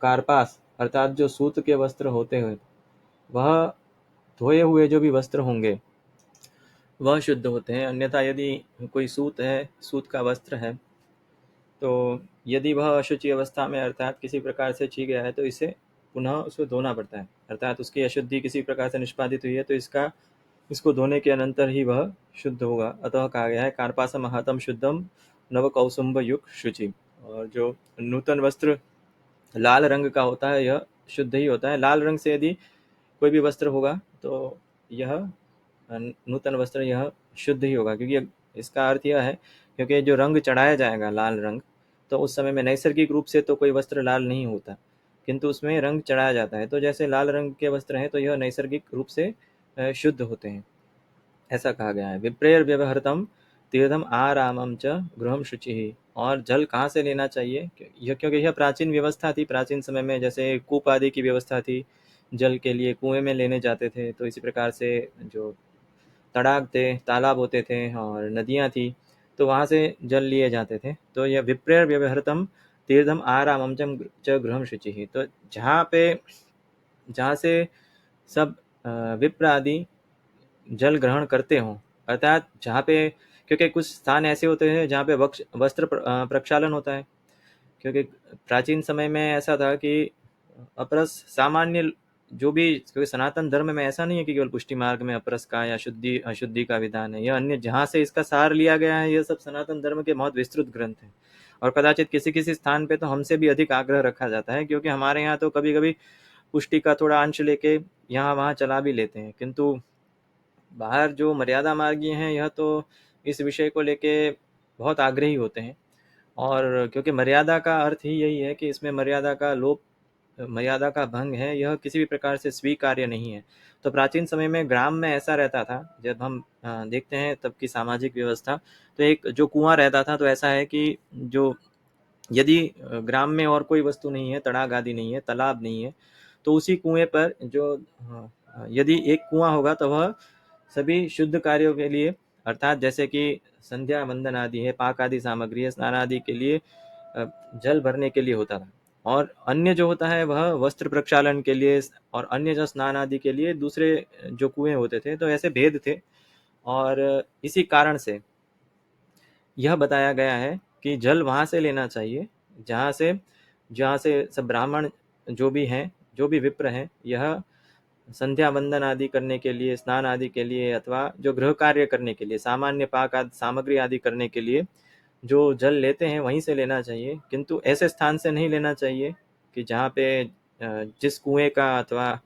कार्पास अर्थात जो सूत के वस्त्र होते हैं, वह धोए हुए जो भी वस्त्र होंगे वह शुद्ध होते हैं। अन्यथा यदि कोई सूत है, सूत का वस्त्र है, तो यदि वह अशुचि अवस्था में अर्थात किसी प्रकार से छी गया है, तो इसे पुनः उसको धोना पड़ता है, अर्थात उसकी अशुद्धि किसी प्रकार से निष्पादित हुई है तो इसको धोने के अनंतर ही वह शुद्ध होगा। अतः कहा गया है कार्पासम महतम शुद्धम नव कौसुम्ब युग शुचि। और जो नूतन वस्त्र लाल रंग का होता है यह शुद्ध ही होता है। लाल रंग से यदि कोई भी वस्त्र होगा तो यह नूतन वस्त्र यह शुद्ध ही होगा, क्योंकि इसका अर्थ यह है क्योंकि जो रंग चढ़ाया जाएगा लाल रंग, तो उस समय में नैसर्गिक रूप से तो कोई वस्त्र लाल नहीं होता, किंतु उसमें रंग चढ़ाया जाता है। तो जैसे लाल रंग के वस्त्र हैं तो यह नैसर्गिक रूप से शुद्ध होते हैं, ऐसा कहा गया है। विप्रेर व्यवहृतम तीर्थम आरामम च गृहम शुचि। और जल कहाँ से लेना चाहिए, क्योंकि यह प्राचीन व्यवस्था थी। प्राचीन समय में जैसे कूप आदि की व्यवस्था थी, जल के लिए कुएं में लेने जाते थे, तो इसी प्रकार से जो तड़ाग थे, तालाब होते थे और नदियाँ थी, तो वहाँ से जल लिए जाते थे। तो यह विप्रेर व्यवहृतम तीर्थम आरामम च गृहम शुचि, तो जहाँ से सब विप्र आदि जल ग्रहण करते हों, अर्थात जहाँ पे, क्योंकि कुछ स्थान ऐसे होते हैं जहाँ पे वस्त्र प्रक्षालन होता है, क्योंकि प्राचीन समय में ऐसा था कि अपरस सामान्य जो भी, क्योंकि सनातन धर्म में ऐसा नहीं है कि केवल पुष्टि मार्ग में अपरस का या शुद्धि अशुद्धि का विधान है, यह अन्य जहाँ से इसका सार लिया गया है, यह सब सनातन धर्म के बहुत विस्तृत ग्रंथ हैं। और कदाचित किसी किसी स्थान पे तो हमसे भी अधिक आग्रह रखा जाता है, क्योंकि हमारे यहाँ तो कभी कभी पुष्टि का थोड़ा अंश लेके यहाँ वहाँ चला भी लेते हैं, किंतु बाहर जो मर्यादा मार्गी हैं यह तो इस विषय को लेके बहुत आग्रही होते हैं। और क्योंकि मर्यादा का अर्थ ही यही है कि इसमें मर्यादा का लोप, मर्यादा का भंग है, यह किसी भी प्रकार से स्वीकार्य नहीं है। तो प्राचीन समय में ग्राम में ऐसा रहता था, जब हम देखते हैं तब की सामाजिक व्यवस्था, तो एक जो कुआं रहता था, तो ऐसा है कि जो यदि ग्राम में और कोई वस्तु नहीं है, तड़ाग आदि नहीं है, तालाब नहीं है, तो उसी कुएं पर जो यदि एक कुआं होगा तो वह सभी शुद्ध कार्यों के लिए, अर्थात जैसे कि संध्या वंदन आदि है, पाक आदि सामग्री है, स्नान आदि के लिए जल भरने के लिए होता था, और अन्य जो होता है वह वस्त्र प्रक्षालन के लिए, और अन्य जो स्नान आदि के लिए दूसरे जो कुएं होते थे। तो ऐसे भेद थे, और इसी कारण से यह बताया गया है कि जल वहाँ से लेना चाहिए जहाँ से सब ब्राह्मण जो भी हैं, जो भी विप्र हैं, यह संध्या वंदन आदि करने के लिए, स्नान आदि के लिए, अथवा जो गृह कार्य करने के लिए, सामान्य पाक आदि सामग्री आदि करने के लिए जो जल लेते हैं वहीं से लेना चाहिए, किंतु ऐसे स्थान से नहीं लेना चाहिए कि जहाँ पे जिस कुएं का अथवा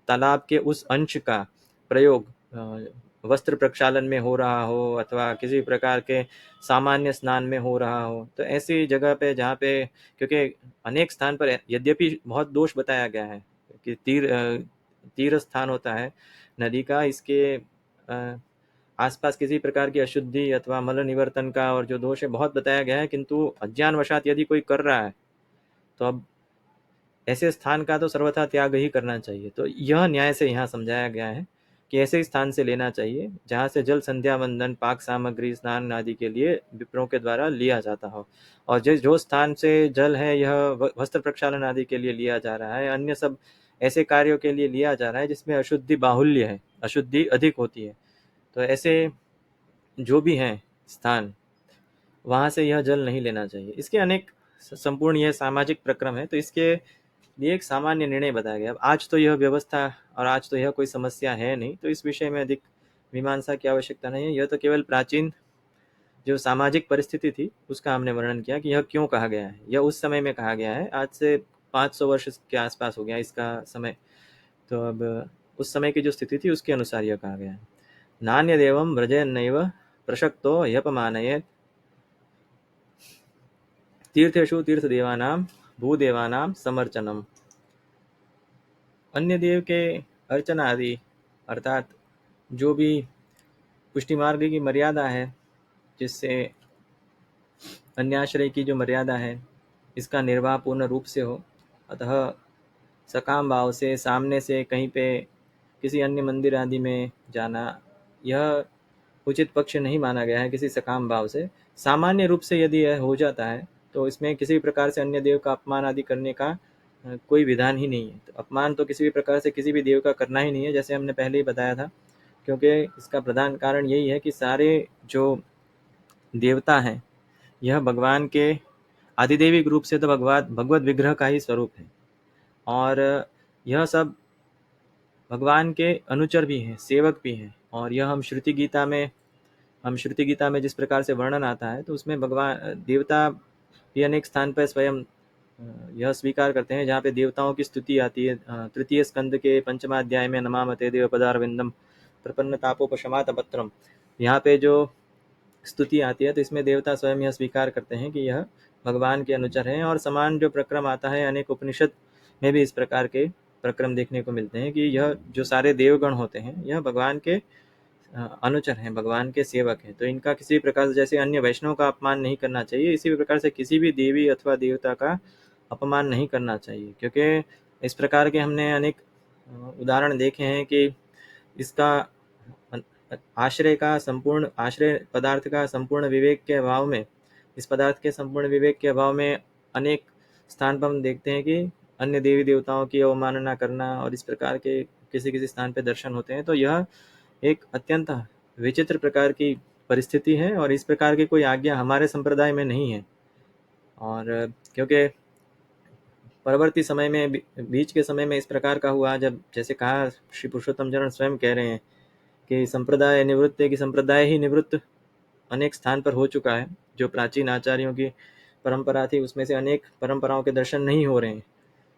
तालाब के उस अंश का प्रयोग वस्त्र प्रक्षालन में हो रहा हो, अथवा किसी प्रकार के सामान्य स्नान में हो रहा हो। तो ऐसी जगह पे जहाँ पे, क्योंकि अनेक स्थान पर यद्यपि बहुत दोष बताया गया है कि तीर्थ स्थान होता है नदी का, इसके आसपास किसी प्रकार की अशुद्धि अथवा मल निवर्तन का और जो दोष है बहुत बताया गया है, किंतु अज्ञानवशात यदि कोई कर रहा है तो अब ऐसे स्थान का तो सर्वथा त्याग ही करना चाहिए। तो यह न्याय से यहाँ समझाया गया है कि ऐसे स्थान से लेना चाहिए जहाँ से जल संध्या वंदन, पाक सामग्री, स्नान आदि के लिए विप्रों के द्वारा लिया जाता हो। और जो स्थान से जल है यह वस्त्र प्रक्षालन आदि के लिए लिया जा रहा है, अन्य सब ऐसे कार्यों के लिए लिया जा रहा है जिसमें अशुद्धि बाहुल्य है, अशुद्धि अधिक होती है, तो ऐसे जो भी हैं स्थान, वहाँ से यह जल नहीं लेना चाहिए। इसके अनेक संपूर्ण यह सामाजिक प्रक्रम है, तो इसके लिए एक सामान्य निर्णय बताया गया। अब आज तो यह व्यवस्था और आज तो यह कोई समस्या है नहीं, तो इस विषय में अधिक मीमांसा की आवश्यकता नहीं है। यह तो केवल प्राचीन जो सामाजिक परिस्थिति थी उसका हमने वर्णन किया कि यह क्यों कहा गया है। यह उस समय में कहा गया है, आज से 500 वर्ष के आसपास हो गया इसका समय। तो अब उस समय की जो स्थिति थी उसके अनुसार यह कहा गया है। नान्यदेवं व्रजयन्नैव प्रशक्तो ह्यपमानयेत् तीर्थेषु तीर्थदेवानां भूदेवानां समर्चनम। अन्य देव के अर्चना आदि, अर्थात जो भी पुष्टि मार्ग की मर्यादा है, जिससे अन्याश्रय की जो मर्यादा है इसका निर्वाह पूर्ण रूप से हो, अतः सकाम भाव से सामने से कहीं पे किसी अन्य मंदिर आदि में जाना यह उचित पक्ष नहीं माना गया है। किसी सकाम भाव से सामान्य रूप से यदि यह हो जाता है तो इसमें किसी प्रकार से अन्य देव का अपमान आदि करने का कोई विधान ही नहीं है। तो अपमान तो किसी भी प्रकार से किसी भी देव का करना ही नहीं है, जैसे हमने पहले ही बताया था, क्योंकि इसका प्रधान कारण यही है कि सारे जो देवता हैं यह भगवान के आदिदेविक रूप से तो भगवत विग्रह का ही स्वरूप है, और यह सब भगवान के अनुचर भी हैं, सेवक भी हैं। और यह हम श्रुति गीता में जिस प्रकार से वर्णन आता है तो उसमें भगवान देवता भी अनेक स्थान पर स्वयं यह स्वीकार करते हैं, जहाँ पे देवताओं की स्तुति आती है। तृतीय स्कंद के 5वां अध्याय में नमामते देव पदारविंदम प्रपन्न तापोपशमात पत्रम, यहाँ पे जो स्तुति आती है तो इसमें देवता स्वयं यह स्वीकार करते हैं कि यह भगवान के अनुचर हैं। और समान जो प्रक्रम आता है अनेक उपनिषद में भी इस प्रकार के प्रक्रम देखने को मिलते हैं कि यह जो सारे देवगण होते हैं यह भगवान के अनुचर हैं, भगवान के सेवक हैं। तो इनका किसी प्रकार से, जैसे अन्य वैष्णव का अपमान नहीं करना चाहिए, इसी प्रकार से किसी भी देवी अथवा देवता का अपमान नहीं करना चाहिए, क्योंकि इस प्रकार के हमने अनेक उदाहरण देखे हैं कि इसका आश्रय पदार्थ का संपूर्ण विवेक के अभाव में, इस पदार्थ के संपूर्ण विवेक के अभाव में अनेक स्थान पर हम देखते हैं कि अन्य देवी देवताओं की अवमानना करना और इस प्रकार के किसी किसी स्थान पर दर्शन होते हैं। तो यह एक अत्यंत विचित्र प्रकार की परिस्थिति है, और इस प्रकार की कोई आज्ञा हमारे संप्रदाय में नहीं है। और क्योंकि परवर्ती समय में, बीच के समय में इस प्रकार का हुआ, जब जैसे कहा श्री पुरुषोत्तम चरण स्वयं कह रहे हैं कि संप्रदाय निवृत्त है, कि संप्रदाय ही निवृत्त अनेक स्थान पर हो चुका है। जो प्राचीन आचार्यों की परंपरा थी उसमें से अनेक परंपराओं के दर्शन नहीं हो रहे हैं,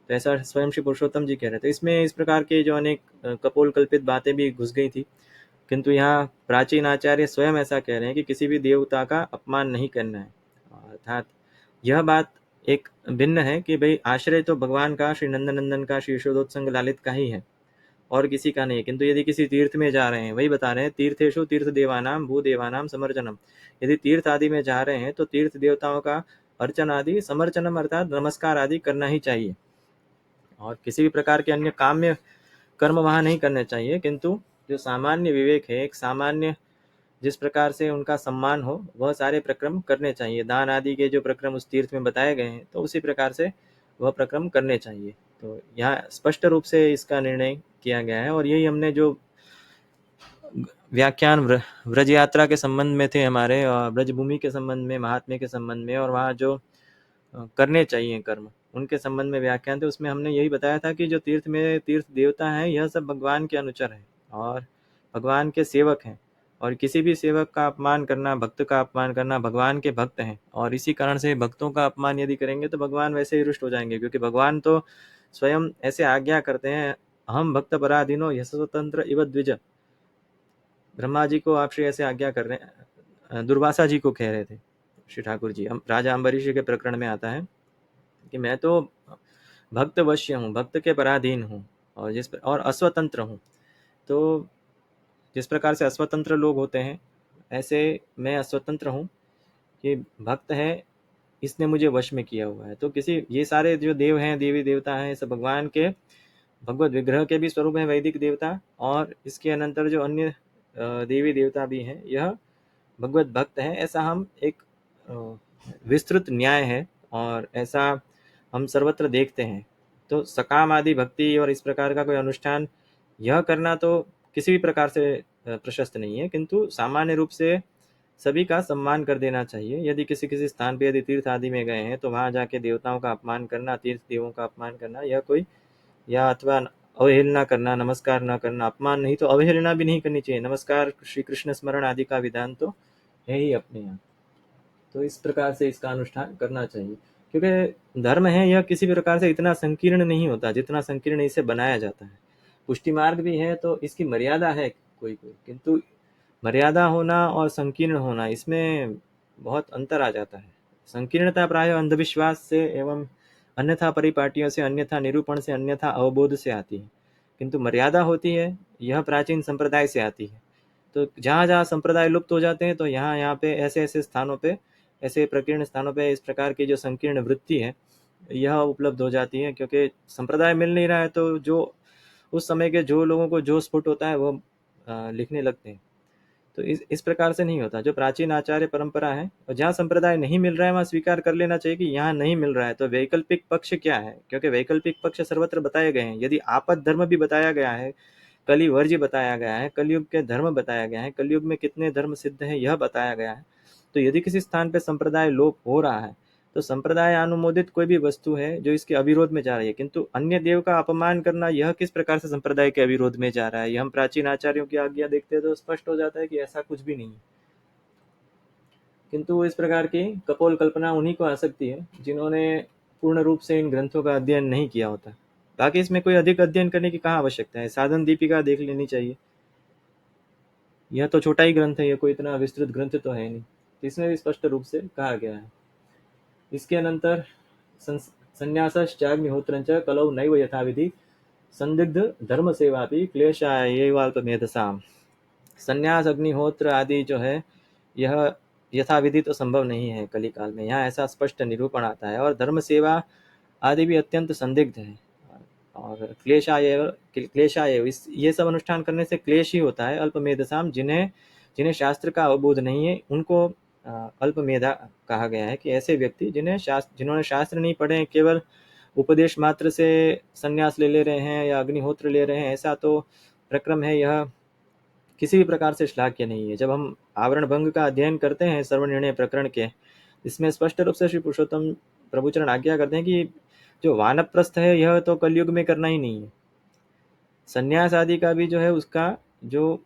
तो ऐसा स्वयं श्री पुरुषोत्तम जी कह रहे थे। इसमें इस प्रकार के जो अनेक कपोल कल्पित बातें भी घुस गई थी, किंतु यहाँ प्राचीन आचार्य स्वयं ऐसा कह रहे हैं कि किसी भी देवता का अपमान नहीं करना है। अर्थात यह बात एक भिन्न है कि भाई आश्रय तो भगवान का, श्री नंदनंदन का, श्री यशोदोत्संग लालित का ही है और किसी का नहीं। किंतु यदि किसी तीर्थ में जा रहे हैं, वही बता रहे हैं तीर्थेषु तीर्थ देवानाम भूदेवानाम समर्चनम, यदि तीर्थ आदि में जा रहे हैं तो तीर्थ देवताओं का अर्चन आदि, समर्चनम अर्थात नमस्कार आदि करना ही चाहिए। और किसी भी प्रकार के अन्य काम्य कर्म वहाँ नहीं करने चाहिए, किंतु जो सामान्य विवेक है, एक सामान्य जिस प्रकार से उनका सम्मान हो, वह सारे प्रक्रम करने चाहिए। दान आदि के जो प्रक्रम उस तीर्थ में बताए गए हैं, तो उसी प्रकार से वह प्रक्रम करने चाहिए। तो यहाँ स्पष्ट रूप से इसका निर्णय किया गया है। और यही हमने जो व्याख्यान व्रज यात्रा के संबंध में थे हमारे, और ब्रज भूमि के संबंध में, महात्म्य के संबंध में, और वहाँ जो करने चाहिए कर्म, उनके संबंध में व्याख्यान थे, उसमें हमने यही बताया था कि जो तीर्थ में तीर्थ देवता हैं, यह सब भगवान के अनुचर हैं और भगवान के सेवक हैं। और किसी भी सेवक का अपमान करना, भक्त का अपमान करना, भगवान के भक्त हैं, और इसी कारण से भक्तों का अपमान यदि करेंगे तो भगवान वैसे ही रुष्ट हो जाएंगे, क्योंकि भगवान तो स्वयं ऐसे आज्ञा करते हैं, हम भक्त पराधीनो यश स्वतंत्र इव द्विज। ब्रह्मा जी को आप श्री ऐसे आज्ञा कर रहे हैं, दुर्वासा जी को कह रहे थे श्री ठाकुर जी। राजा अम्बरीश के प्रकरण में आता है कि मैं तो भक्त वश्य हूँ, भक्त के पराधीन हूँ, और अस्वतंत्र हूँ। तो जिस प्रकार से अस्वतंत्र लोग होते हैं, ऐसे मैं अस्वतंत्र हूँ कि भक्त है, इसने मुझे वश में किया हुआ है। तो किसी ये सारे जो देव हैं, देवी देवता हैं, सब भगवान के भगवत विग्रह के भी स्वरूप हैं, वैदिक देवता, और इसके अनंतर जो अन्य देवी देवता भी हैं, यह भगवत भक्त हैं। ऐसा हम एक विस्तृत न्याय है, और ऐसा हम सर्वत्र देखते हैं। तो सकाम आदि भक्ति और इस प्रकार का कोई अनुष्ठान यह करना तो किसी भी प्रकार से प्रशस्त नहीं है, किंतु सामान्य रूप से सभी का सम्मान कर देना चाहिए। यदि किसी किसी स्थान पे यदि तीर्थ आदि में गए हैं, तो वहाँ जाके देवताओं का अपमान करना, तीर्थ देवों का अपमान करना, यह कोई, या अथवा अवहेलना करना, नमस्कार न करना, अपमान नहीं तो अवहेलना भी नहीं करनी चाहिए। नमस्कार, श्री कृष्ण स्मरण आदि का विधान तो है ही अपने यहाँ। तो इस प्रकार से इसका अनुष्ठान करना चाहिए, क्योंकि धर्म है यह किसी प्रकार से इतना संकीर्ण नहीं होता जितना संकीर्ण इसे बनाया जाता है। पुष्टि मार्ग भी है तो इसकी मर्यादा है कोई कोई, किंतु मर्यादा होना और संकीर्ण होना, इसमें बहुत अंतर आ जाता है। संकीर्णता प्राय अंधविश्वास से एवं अन्यथा परिपाटियों से, अन्यथा निरूपण से, अन्यथा अवबोध से आती है, किंतु मर्यादा होती है यह प्राचीन संप्रदाय से आती है। तो जहाँ जहाँ संप्रदाय लुप्त हो जाते हैं, तो यहाँ यहाँ पे ऐसे ऐसे स्थानों पे, ऐसे प्रकीर्ण स्थानों पे इस प्रकार की जो संकीर्ण वृत्ति है यह उपलब्ध हो जाती है, क्योंकि संप्रदाय मिल नहीं रहा है। तो जो उस समय के जो लोगों को जो स्फुट होता है वो लिखने लगते हैं। तो इस प्रकार से नहीं होता। जो प्राचीन आचार्य परंपरा है, और जहाँ संप्रदाय नहीं मिल रहा है वहाँ स्वीकार कर लेना चाहिए कि यहाँ नहीं मिल रहा है। तो वैकल्पिक पक्ष क्या है, क्योंकि वैकल्पिक पक्ष सर्वत्र बताए गए हैं। यदि आपद धर्म भी बताया गया है, कलि वर्ज्य बताया गया है, कलयुग के धर्म बताया गया है, कलयुग में कितने धर्म सिद्ध हैं यह बताया गया है। तो यदि किसी स्थान पर संप्रदाय लोप हो रहा है, तो संप्रदाय अनुमोदित कोई भी वस्तु है जो इसके अविरोध में जा रही है, किंतु अन्य देव का अपमान करना यह किस प्रकार से संप्रदाय के अविरोध में जा रहा है, यह हम प्राचीन आचार्यों की आज्ञा देखते हैं तो स्पष्ट हो जाता है कि ऐसा कुछ भी नहीं है। किंतु इस प्रकार की कपोल कल्पना उन्हीं को आ सकती है जिन्होंने पूर्ण रूप से इन ग्रंथों का अध्ययन नहीं किया होता। बाकी इसमें कोई अधिक अध्ययन करने की कहाँ आवश्यकता है। साधन दीपिका देख लेनी चाहिए, यह तो छोटा ही ग्रंथ है, यह कोई इतना विस्तृत ग्रंथ तो है नहीं। इसमें भी स्पष्ट रूप से कहा गया है। इसके अनंतर संन्यासश्चाग्निहोत्रञ्च कलौ नैव यथाविधि संदिग्ध धर्म सेवापि क्लेशायैवाल्पमेधसाम्। संन्यास, अग्निहोत्र आदि जो है यह यथाविधि तो संभव नहीं है कली काल में, यहाँ ऐसा स्पष्ट निरूपण आता है। और धर्म सेवा आदि भी अत्यंत संदिग्ध है। और क्लेशाय ये सब अनुष्ठान करने से क्लेश ही होता है। अल्पमेधसाम, जिन्हें जिन्हें शास्त्र का अवबोध नहीं है उनको अल्पमेधा कहा गया है, कि ऐसे व्यक्ति जिन्होंने शास्त्र नहीं पढ़े, केवल उपदेश मात्र से संन्यास ले रहे हैं या अग्निहोत्र ले रहे हैं, ऐसा तो प्रक्रम है, यह किसी भी प्रकार से श्लाघ्य नहीं है। जब हम आवरण भंग का अध्ययन करते हैं सर्वनिर्णय प्रकरण के, इसमें स्पष्ट रूप से श्री पुरुषोत्तम प्रभुचरण आज्ञा करते हैं कि जो वानप्रस्थ है यह तो कलयुग में करना ही नहीं है। संन्यास आदि का भी जो है उसका जो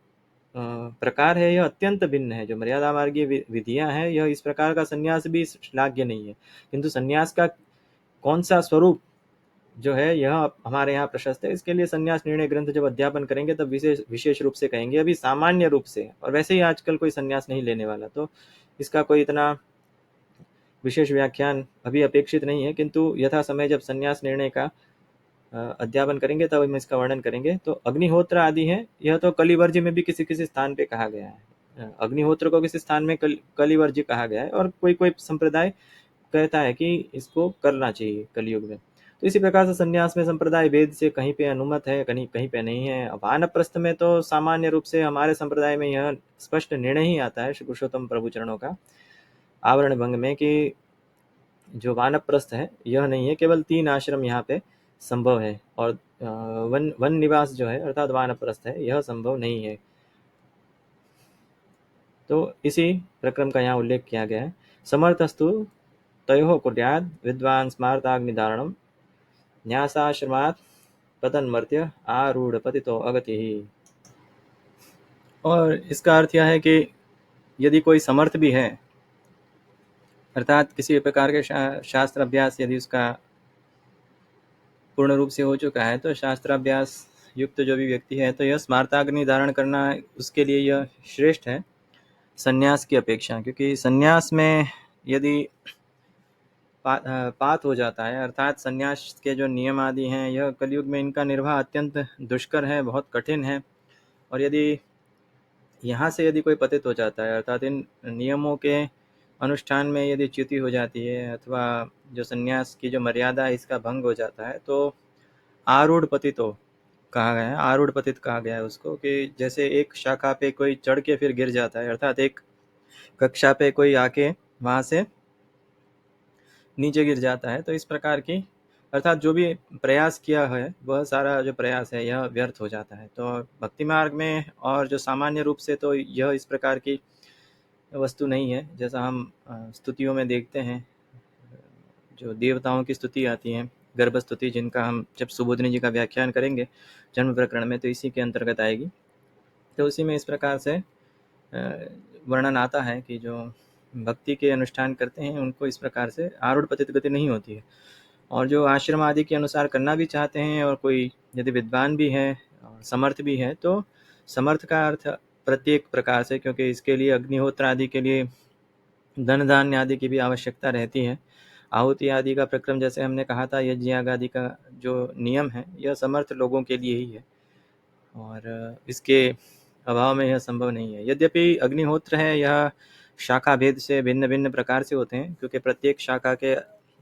प्रकार है यह अत्यंत भिन्न है। जो मर्यादा मार्गीय विधियां हैं, यह इस प्रकार का संन्यास भी श्लाघ्य नहीं है, किंतु संन्यास का कौन सा स्वरूप जो है यह हमारे यहाँ प्रशस्त है। इसके लिए संन्यास निर्णय ग्रंथ जब अध्यापन करेंगे तब विशेष रूप से कहेंगे। अभी सामान्य रूप से, और वैसे ही आजकल कोई संन्यास नहीं लेने वाला, तो इसका कोई इतना विशेष व्याख्यान अभी अपेक्षित नहीं है, किंतु यथा समय जब संन्यास निर्णय का अध्यापन करेंगे तब हम इसका वर्णन करेंगे। तो अग्निहोत्र आदि है, यह तो कलिवर्ज्य में भी किसी किसी स्थान पे कहा गया है। अग्निहोत्र को किसी स्थान में कलिवर्ज्य कहा गया है, और कोई कोई संप्रदाय कहता है कि इसको करना चाहिए कलयुग में। तो इसी प्रकार से संन्यास में संप्रदाय भेद से कहीं पे अनुमत है, कहीं कहीं पे नहीं है। वानप्रस्थ में तो सामान्य रूप से हमारे संप्रदाय में यह स्पष्ट निर्णय ही आता है श्री पुरुषोत्तम प्रभु चरणों का आवरण भंग में कि जो वानप्रस्थ है यह नहीं है, केवल 3 आश्रम यहाँ पे संभव है, और वन निवास जो है अर्थात वानप्रस्थ है यह संभव नहीं है। तो इसी प्रक्रम का यहाँ उल्लेख किया गया है। समर्थस्तु तयोः कुर्याद् विद्वान् स्मार्ताग्निधारणम् न्यासाश्रमात् पतन्मर्त्य आरूढ़ पतितो अगतिः। और इसका अर्थ यह है कि यदि कोई समर्थ भी है, अर्थात किसी प्रकार के शास्त्र अभ्यास यदि उसका पूर्ण रूप से हो चुका है, तो शास्त्राभ्यास युक्त जो भी व्यक्ति है, तो यह स्मार्ताग्नि धारण करना उसके लिए यह श्रेष्ठ है संन्यास की अपेक्षा। क्योंकि संन्यास में यदि पात हो जाता है, अर्थात संन्यास के जो नियम आदि हैं यह कलयुग में इनका निर्वाह अत्यंत दुष्कर है, बहुत कठिन है। और यदि यहाँ से यदि कोई पतित हो जाता है, अर्थात इन नियमों के अनुष्ठान में यदि च्युति हो जाती है अथवा जो संन्यास की जो मर्यादा है इसका भंग हो जाता है, तो आरूढ़ पतितो कहा गया है। आरूढ़ पतित कहा गया है उसको कि जैसे एक शाखा पे कोई चढ़ के फिर गिर जाता है, अर्थात एक कक्षा पे कोई आके वहाँ से नीचे गिर जाता है, तो इस प्रकार की, अर्थात जो भी प्रयास किया है वह सारा जो प्रयास है यह व्यर्थ हो जाता है। तो भक्ति मार्ग में और जो सामान्य रूप से तो यह इस प्रकार की वस्तु नहीं है। जैसा हम स्तुतियों में देखते हैं, जो देवताओं की स्तुति आती हैं, गर्भ स्तुति, जिनका हम जब सुबोधनी जी का व्याख्यान करेंगे जन्म प्रकरण में तो इसी के अंतर्गत आएगी। तो उसी में इस प्रकार से वर्णन आता है कि जो भक्ति के अनुष्ठान करते हैं उनको इस प्रकार से आरूढ़ पतित गति नहीं होती है। और जो आश्रम आदि के अनुसार करना भी चाहते हैं और कोई यदि विद्वान भी है और समर्थ भी है, तो समर्थ का अर्थ प्रत्येक प्रकार से, क्योंकि इसके लिए अग्निहोत्र आदि के लिए धन धान्य आदि की भी आवश्यकता रहती है। आहुति आदि का प्रक्रम जैसे हमने कहा था, यज्ञ याग आदि का जो नियम है यह समर्थ लोगों के लिए ही है, और इसके अभाव में यह संभव नहीं है। यद्यपि अग्निहोत्र है यह शाखा भेद से भिन्न भिन्न प्रकार से होते हैं, क्योंकि प्रत्येक शाखा के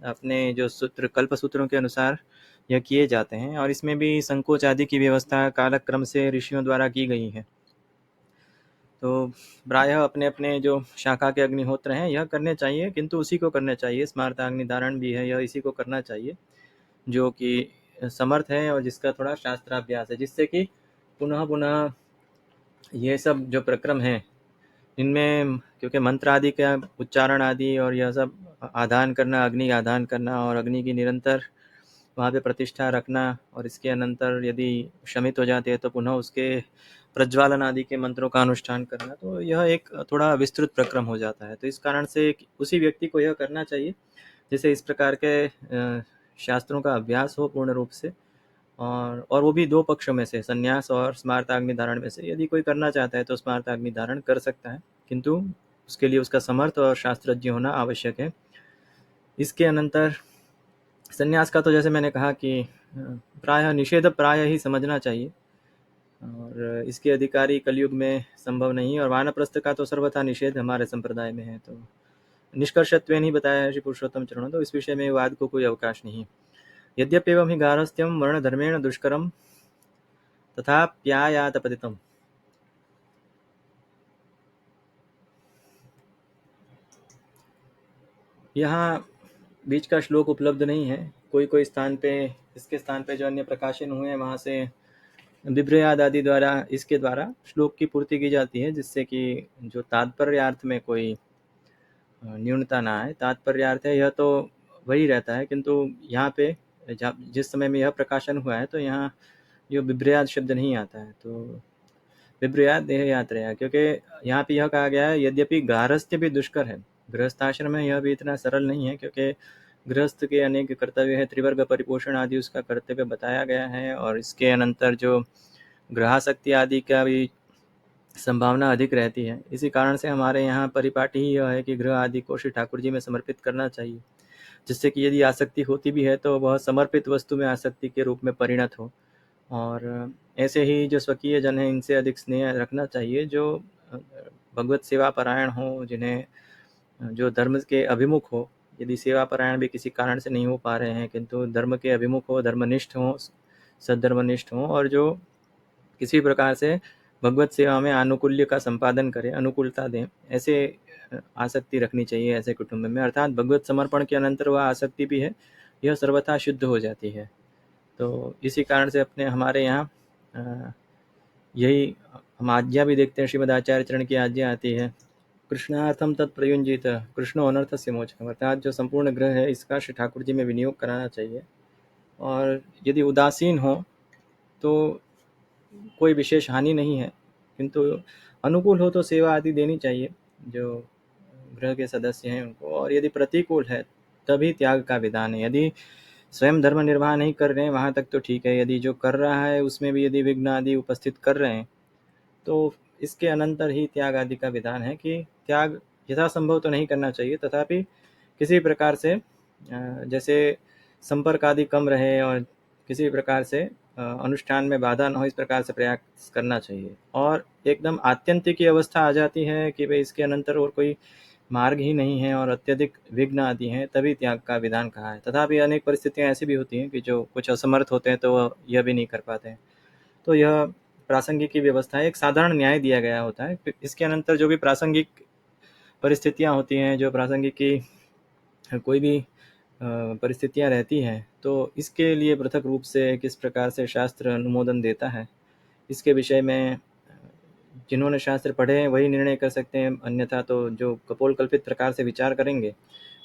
अपने जो सूत्र, कल्प सूत्रों के अनुसार यह किए जाते हैं, और इसमें भी संकोच आदि की व्यवस्था कालक्रम से ऋषियों द्वारा की गई है। तो प्रायः अपने अपने जो शाखा के अग्निहोत्र हैं यह करने चाहिए, किंतु उसी को करने चाहिए, स्मार्ताग्नि धारण भी है यह इसी को करना चाहिए जो कि समर्थ है और जिसका थोड़ा शास्त्राभ्यास है, जिससे कि पुनः पुनः ये सब जो प्रक्रम हैं इनमें, क्योंकि मंत्र आदि का उच्चारण आदि और यह सब आधान करना, अग्नि का आधान करना और अग्नि की निरंतर वहाँ पे प्रतिष्ठा रखना, और इसके अनंतर यदि शमित हो जाते हैं तो पुनः उसके प्रज्वालन आदि के मंत्रों का अनुष्ठान करना, तो यह एक थोड़ा विस्तृत प्रक्रम हो जाता है। तो इस कारण से उसी व्यक्ति को यह करना चाहिए जिसे इस प्रकार के शास्त्रों का अभ्यास हो पूर्ण रूप से, और वो भी 2 पक्षों में से, संन्यास और स्मार्ताग्नि धारण में से यदि कोई करना चाहता है तो स्मार्ताग्नि धारण कर सकता है, किंतु उसके लिए उसका समर्थ और शास्त्रज्ञ होना आवश्यक है। इसके अनंतर संन्यास का तो जैसे मैंने कहा कि प्रायः निषेध प्रायः ही समझना चाहिए, और इसके अधिकारी कलयुग में संभव नहीं, और वानप्रस्थ का तो सर्वथा निषेध हमारे संप्रदाय में है। तो निष्कर्षत्व नहीं बताया है श्री पुरुषोत्तम चरणों, तो इस विषय में वाद को कोई अवकाश नहीं। यद्यप्येवं हि गारहस्थ्यं वर्णधर्मेण दुष्करं तथाप्यायातपतितम्। यहाँ बीच का श्लोक उपलब्ध नहीं है, कोई कोई स्थान पे, इसके स्थान पे जो अन्य प्रकाशन हुए हैं वहाँ से बिभ्रयाद आदि द्वारा इसके द्वारा श्लोक की पूर्ति की जाती है, जिससे कि जो तात्पर्यार्थ में कोई न्यूनता ना आए। तात्पर्यार्थ है यह तो वही रहता है, किंतु यहाँ पे जिस समय में यह प्रकाशन हुआ है तो यहाँ जो बिभ्रयाद शब्द नहीं आता है, तो बिभ्रयाद देह यात्रा, क्योंकि यहाँ पे यह कहा गया है यद्यपि गारहस्थ्य भी दुष्कर है, गृहस्थाश्रम है यह भी इतना सरल नहीं है, क्योंकि गृहस्थ के अनेक कर्तव्य है, त्रिवर्ग परिपोषण आदि उसका कर्तव्य बताया गया है, और इसके अनंतर जो ग्रहाशक्ति आदि का भी संभावना अधिक रहती है। इसी कारण से हमारे यहाँ परिपाटी ही यह है कि गृह आदि को श्री ठाकुर जी में समर्पित करना चाहिए, जिससे कि यदि आसक्ति होती भी है तो वह समर्पित वस्तु में आसक्ति के रूप में परिणत हो। और ऐसे ही जो स्वकीय जन हैं इनसे अधिक स्नेह रखना चाहिए, जो भगवत सेवा परायण हो, जिन्हें जो धर्म के अभिमुख हो, यदि सेवा परायण भी किसी कारण से नहीं हो पा रहे हैं, किंतु धर्म के अभिमुख हो, धर्मनिष्ठ हो, सद्धर्मनिष्ठ हो, और जो किसी प्रकार से भगवत सेवा में आनुकूल्य का संपादन करें, अनुकूलता दें, ऐसे आसक्ति रखनी चाहिए ऐसे कुटुंब में। अर्थात भगवत समर्पण के अनंतर वह आसक्ति भी है, यह सर्वथा शुद्ध हो जाती है। तो इसी कारण से हमारे यहाँ यही हम आज्ञा भी देखते हैं, श्रीमद आचार्य चरण की आज्ञा आती है, कृष्णार्थम तत्प्रयुंजित कृष्णो अनर्थस्य मोचकम। अर्थात जो संपूर्ण ग्रह है इसका श्री ठाकुर जी में विनियोग कराना चाहिए, और यदि उदासीन हो तो कोई विशेष हानि नहीं है, किंतु अनुकूल हो तो सेवा आदि देनी चाहिए जो ग्रह के सदस्य हैं उनको, और यदि प्रतिकूल है तभी त्याग का विधान है। यदि स्वयं धर्म निर्वाह नहीं कर रहे हैं वहाँ तक तो ठीक है, यदि जो कर रहा है उसमें भी यदि विघ्न आदि उपस्थित कर रहे हैं तो इसके अनंतर ही त्याग आदि का विधान है कि त्याग यथासंभव तो नहीं करना चाहिए, तथापि किसी प्रकार से जैसे संपर्क आदि कम रहे और किसी प्रकार से अनुष्ठान में बाधा न हो, इस प्रकार से प्रयास करना चाहिए। और एकदम आत्यंतिक की अवस्था आ जाती है कि भाई इसके अनंतर और कोई मार्ग ही नहीं है और अत्यधिक विघ्न आदि हैं, तभी त्याग का विधान कहा है। तथापि अनेक परिस्थितियां ऐसी भी होती हैं कि जो कुछ असमर्थ होते हैं तो वह यह भी नहीं कर पाते हैं, तो यह प्रासंगिक की व्यवस्था है, एक साधारण न्याय दिया गया होता है। इसके अनंतर जो भी प्रासंगिक परिस्थितियां होती हैं, जो प्रासंगिक की कोई भी परिस्थितियां रहती हैं, तो इसके लिए पृथक रूप से किस प्रकार से शास्त्र अनुमोदन देता है, इसके विषय में जिन्होंने शास्त्र पढ़े हैं वही निर्णय कर सकते हैं, अन्यथा तो जो कपोल कल्पित प्रकार से विचार करेंगे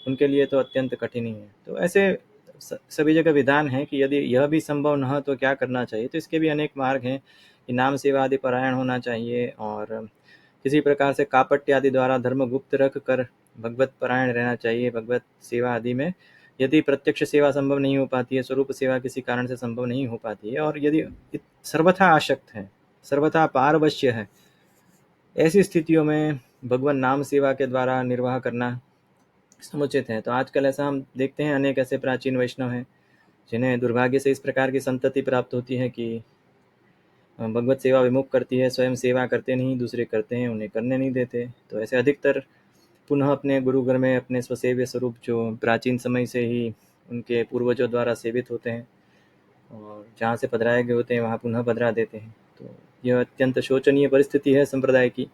उनके लिए तो अत्यंत कठिन ही है। तो ऐसे सभी जगह विधान है कि यदि यह भी संभव न हो तो क्या करना चाहिए, तो इसके भी अनेक मार्ग हैं कि नाम सेवा आदि परायण होना चाहिए, और किसी प्रकार से कापट्य आदि द्वारा धर्म गुप्त रख कर भगवत परायण रहना चाहिए भगवत सेवा आदि में। यदि प्रत्यक्ष सेवा संभव नहीं हो पाती है, स्वरूप सेवा किसी कारण से संभव नहीं हो पाती है, और यदि सर्वथा आसक्त है, सर्वथा पारवश्य है, ऐसी स्थितियों में भगवान नाम सेवा के द्वारा निर्वाह करना समुचित है। तो आजकल ऐसा हम देखते हैं, अनेक ऐसे प्राचीन वैष्णव हैं जिन्हें दुर्भाग्य से इस प्रकार की संतति प्राप्त होती है कि भगवत सेवा विमुख करती है, स्वयं सेवा करते नहीं, दूसरे करते हैं उन्हें करने नहीं देते। तो ऐसे अधिकतर पुनः अपने गुरु घर में अपने स्वसेव्य स्वरूप जो प्राचीन समय से ही उनके पूर्वजों द्वारा सेवित होते हैं और जहाँ से पधराए गए होते हैं वहाँ पुनः पधरा देते हैं। तो यह अत्यंत शोचनीय परिस्थिति है संप्रदाय की।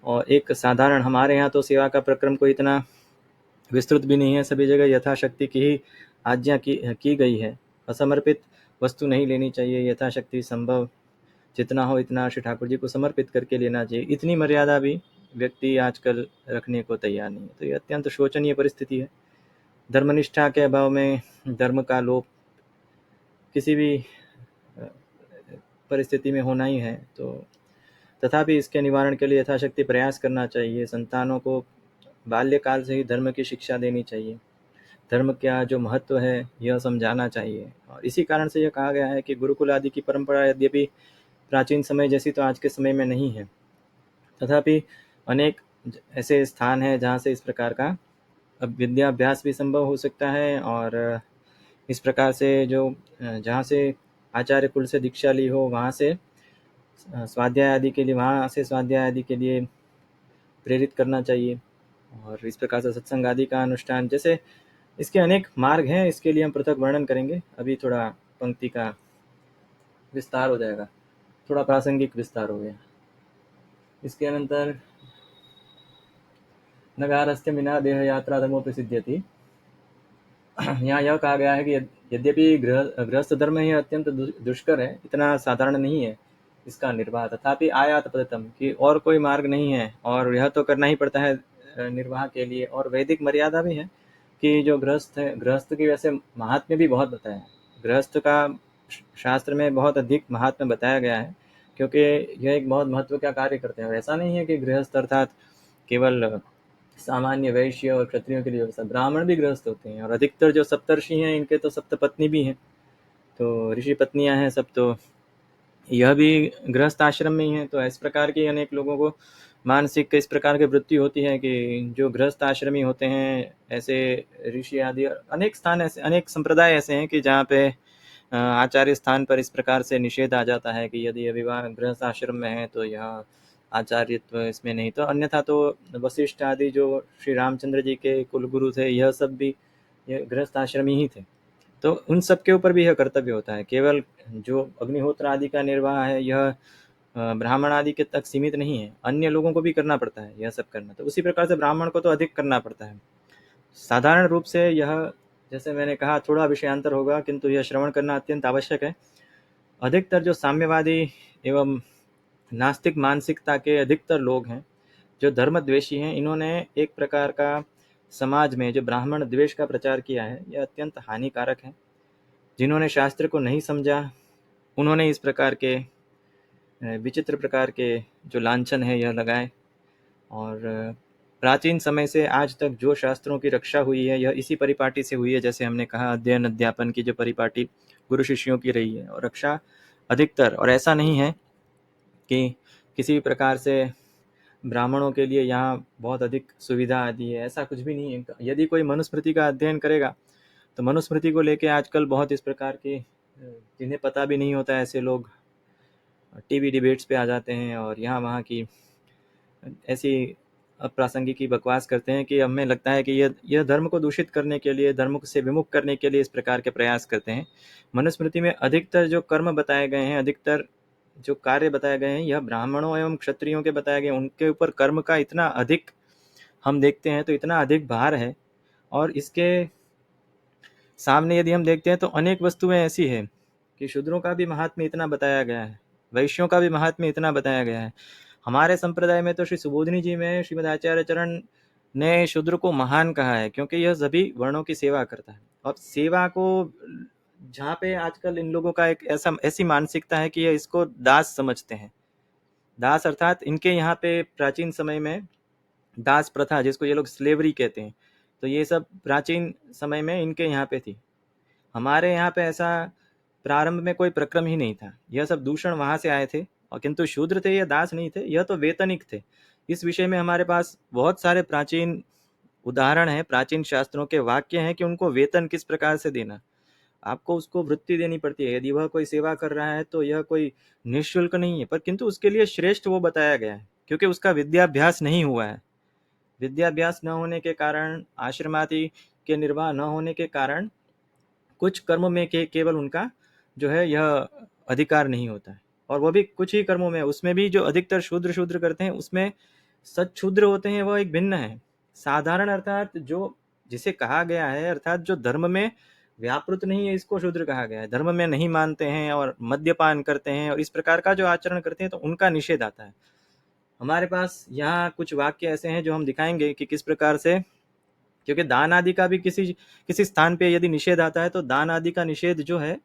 और एक साधारण हमारे यहाँ तो सेवा का प्रक्रम कोई इतना विस्तृत भी नहीं है, सभी जगह यथाशक्ति की ही आज्ञा की गई है। असमर्पित वस्तु नहीं लेनी चाहिए, यथाशक्ति संभव जितना हो इतना श्री ठाकुर जी को समर्पित करके लेना चाहिए। इतनी मर्यादा भी व्यक्ति आजकल रखने को तैयार नहीं है। तो ये अत्यंत शोचनीय परिस्थिति है। धर्मनिष्ठा के अभाव में धर्म का लोप किसी भी परिस्थिति में होना ही है। तो तथापि इसके निवारण के लिए यथाशक्ति प्रयास करना चाहिए। संतानों को बाल्यकाल से ही धर्म की शिक्षा देनी चाहिए, धर्म का जो महत्व है यह समझाना चाहिए। और इसी कारण से यह कहा गया है कि गुरुकुल आदि की परंपरा यद्यपि प्राचीन समय जैसी तो आज के समय में नहीं है, तथापि अनेक ऐसे स्थान हैं जहाँ से इस प्रकार का अब विद्याभ्यास भी संभव हो सकता है। और इस प्रकार से जो जहाँ से आचार्य कुल से दीक्षा ली हो वहाँ से स्वाध्याय आदि के लिए, वहाँ से स्वाध्याय आदि के लिए प्रेरित करना चाहिए। और इस प्रकार से सत्संग आदि का अनुष्ठान, जैसे इसके अनेक मार्ग हैं, इसके लिए हम पृथक वर्णन करेंगे। अभी थोड़ा पंक्ति का विस्तार हो जाएगा, थोड़ा प्रासंगिक विस्तार हो गया। इसके अनंतर नगारस्य बिना देह यात्रा धर्मो प्रसिद्ध्यति। यहाँ यह कहा गया है कि यद्यपि गृहस्थ धर्म ही अत्यंत दुष्कर है, इतना साधारण नहीं है इसका निर्वाह, तथापि आयात पदतम कि और कोई मार्ग नहीं है और यह तो करना ही पड़ता है निर्वाह के लिए। और वैदिक मर्यादा भी है कि जो गृहस्थ है, गृहस्थ की वैसे महात्म्य भी बहुत बताया है, गृहस्थ का शास्त्र में बहुत अधिक महात्म्य बताया गया है, क्योंकि यह एक बहुत महत्व का कार्य करते हैं। और ऐसा नहीं है कि गृहस्थ अर्थात केवल सामान्य वैश्य और क्षत्रियों के लिए व्यवस्था, ब्राह्मण भी गृहस्थ होते हैं। और अधिकतर जो सप्तर्षि हैं इनके तो सप्तपत्नी भी हैं, तो ऋषि पत्नियां हैं सब, तो यह भी गृहस्थ आश्रम में ही है। तो इस प्रकार की अनेक लोगों को मानसिक इस प्रकार की वृत्ति होती है कि जो गृहस्थ आश्रमी होते हैं, ऐसे ऋषि आदि अनेक स्थान ऐसे, अनेक संप्रदाय ऐसे हैं कि जहाँ पे आचार्य स्थान पर इस प्रकार से निषेध आ जाता है कि यदि विवाह गृहस्थ आश्रम में है तो यह आचार्यत्व इसमें नहीं, तो अन्यथा तो वशिष्ठ आदि जो श्री रामचंद्र जी के कुलगुरु थे, यह सब भी ये गृहस्थ आश्रमी ही थे। तो उन सब के ऊपर भी यह कर्तव्य होता है। केवल जो अग्निहोत्र आदि का निर्वाह है, यह ब्राह्मण आदि के तक सीमित नहीं है, अन्य लोगों को भी करना पड़ता है यह सब करना। तो उसी प्रकार से ब्राह्मण को तो अधिक करना पड़ता है। साधारण रूप से यह, जैसे मैंने कहा, थोड़ा विषयांतर होगा, किंतु यह श्रवण करना अत्यंत आवश्यक है। अधिकतर जो साम्यवादी एवं नास्तिक मानसिकता के अधिकतर लोग हैं, जो धर्मद्वेषी हैं, इन्होंने एक प्रकार का समाज में जो ब्राह्मण द्वेष का प्रचार किया है, यह अत्यंत हानिकारक है। जिन्होंने शास्त्र को नहीं समझा, उन्होंने इस प्रकार के विचित्र प्रकार के जो लांछन है यह लगाए। और प्राचीन समय से आज तक जो शास्त्रों की रक्षा हुई है, यह इसी परिपाटी से हुई है। जैसे हमने कहा, अध्ययन अध्यापन की जो परिपाटी गुरु शिष्यों की रही है, और रक्षा अधिकतर। और ऐसा नहीं है कि किसी भी प्रकार से ब्राह्मणों के लिए यहाँ बहुत अधिक सुविधा आदि है, ऐसा कुछ भी नहीं है। यदि कोई मनुस्मृति का अध्ययन करेगा, तो मनुस्मृति को लेके आजकल बहुत इस प्रकार की, जिन्हें पता भी नहीं होता, ऐसे लोग टीवी डिबेट्स पे आ जाते हैं और यहाँ वहाँ की ऐसी अप्रासंगिक की बकवास करते हैं कि हमें लगता है कि यह धर्म को दूषित करने के लिए, धर्म से विमुख करने के लिए इस प्रकार के प्रयास करते हैं। मनुस्मृति में अधिकतर जो कर्म बताए गए हैं, अधिकतर जो कार्य बताए गए हैं, यह ब्राह्मणों एवं क्षत्रियों के बताए गए। उनके ऊपर कर्म का इतना अधिक हम देखते हैं, तो इतना अधिक भार है। और इसके सामने यदि हम देखते हैं, तो अनेक वस्तुएं ऐसी है कि शूद्रों का भी महात्म्य इतना बताया गया है, वैश्यों का भी महात्म्य इतना बताया गया है। हमारे संप्रदाय में तो श्री सुबोधनी जी में श्रीमद आचार्य चरण ने शूद्र को महान कहा है, क्योंकि यह सभी वर्णों की सेवा करता है। और सेवा को, जहाँ पे आजकल इन लोगों का एक ऐसी मानसिकता है कि यह इसको दास समझते हैं। दास अर्थात इनके यहाँ पे प्राचीन समय में दास प्रथा, जिसको ये लोग स्लेवरी कहते हैं, तो ये सब प्राचीन समय में इनके यहाँ पे थी। हमारे यहाँ पे ऐसा प्रारंभ में कोई प्रक्रम ही नहीं था, यह सब दूषण वहाँ से आए थे। और किंतु शूद्र थे, यह दास नहीं थे, यह तो वेतनिक थे। इस विषय में हमारे पास बहुत सारे प्राचीन उदाहरण हैं, प्राचीन शास्त्रों के वाक्य हैं कि उनको वेतन किस प्रकार से देना। आपको उसको वृत्ति देनी पड़ती है। यदि वह कोई सेवा कर रहा है, तो यह कोई निःशुल्क नहीं है, पर किंतु उसके लिए श्रेष्ठ वो बताया गया है, क्योंकि उसका विद्याभ्यास नहीं हुआ है। विद्याभ्यास न होने के कारण, आश्रमादि के निर्वाह न होने के कारण, कुछ कर्म में केवल उनका जो है यह अधिकार नहीं होता है। और वो भी कुछ ही कर्मों में, उसमें भी जो अधिकतर शूद्र शूद्र करते हैं, उसमें सच्छूद्र होते हैं, वह एक भिन्न है। साधारण अर्थात जो जिसे कहा गया है, अर्थात जो धर्म में व्यापृत नहीं है, इसको शूद्र कहा गया है। धर्म में नहीं मानते हैं और मद्यपान करते हैं और इस प्रकार का जो आचरण करते हैं, तो उनका निषेध आता है। हमारे पास यहाँ कुछ वाक्य ऐसे हैं जो हम दिखाएंगे कि किस प्रकार से, क्योंकि दान आदि का भी किसी किसी स्थान पे यदि निषेध आता है, तो दान आदि का निषेध जो है,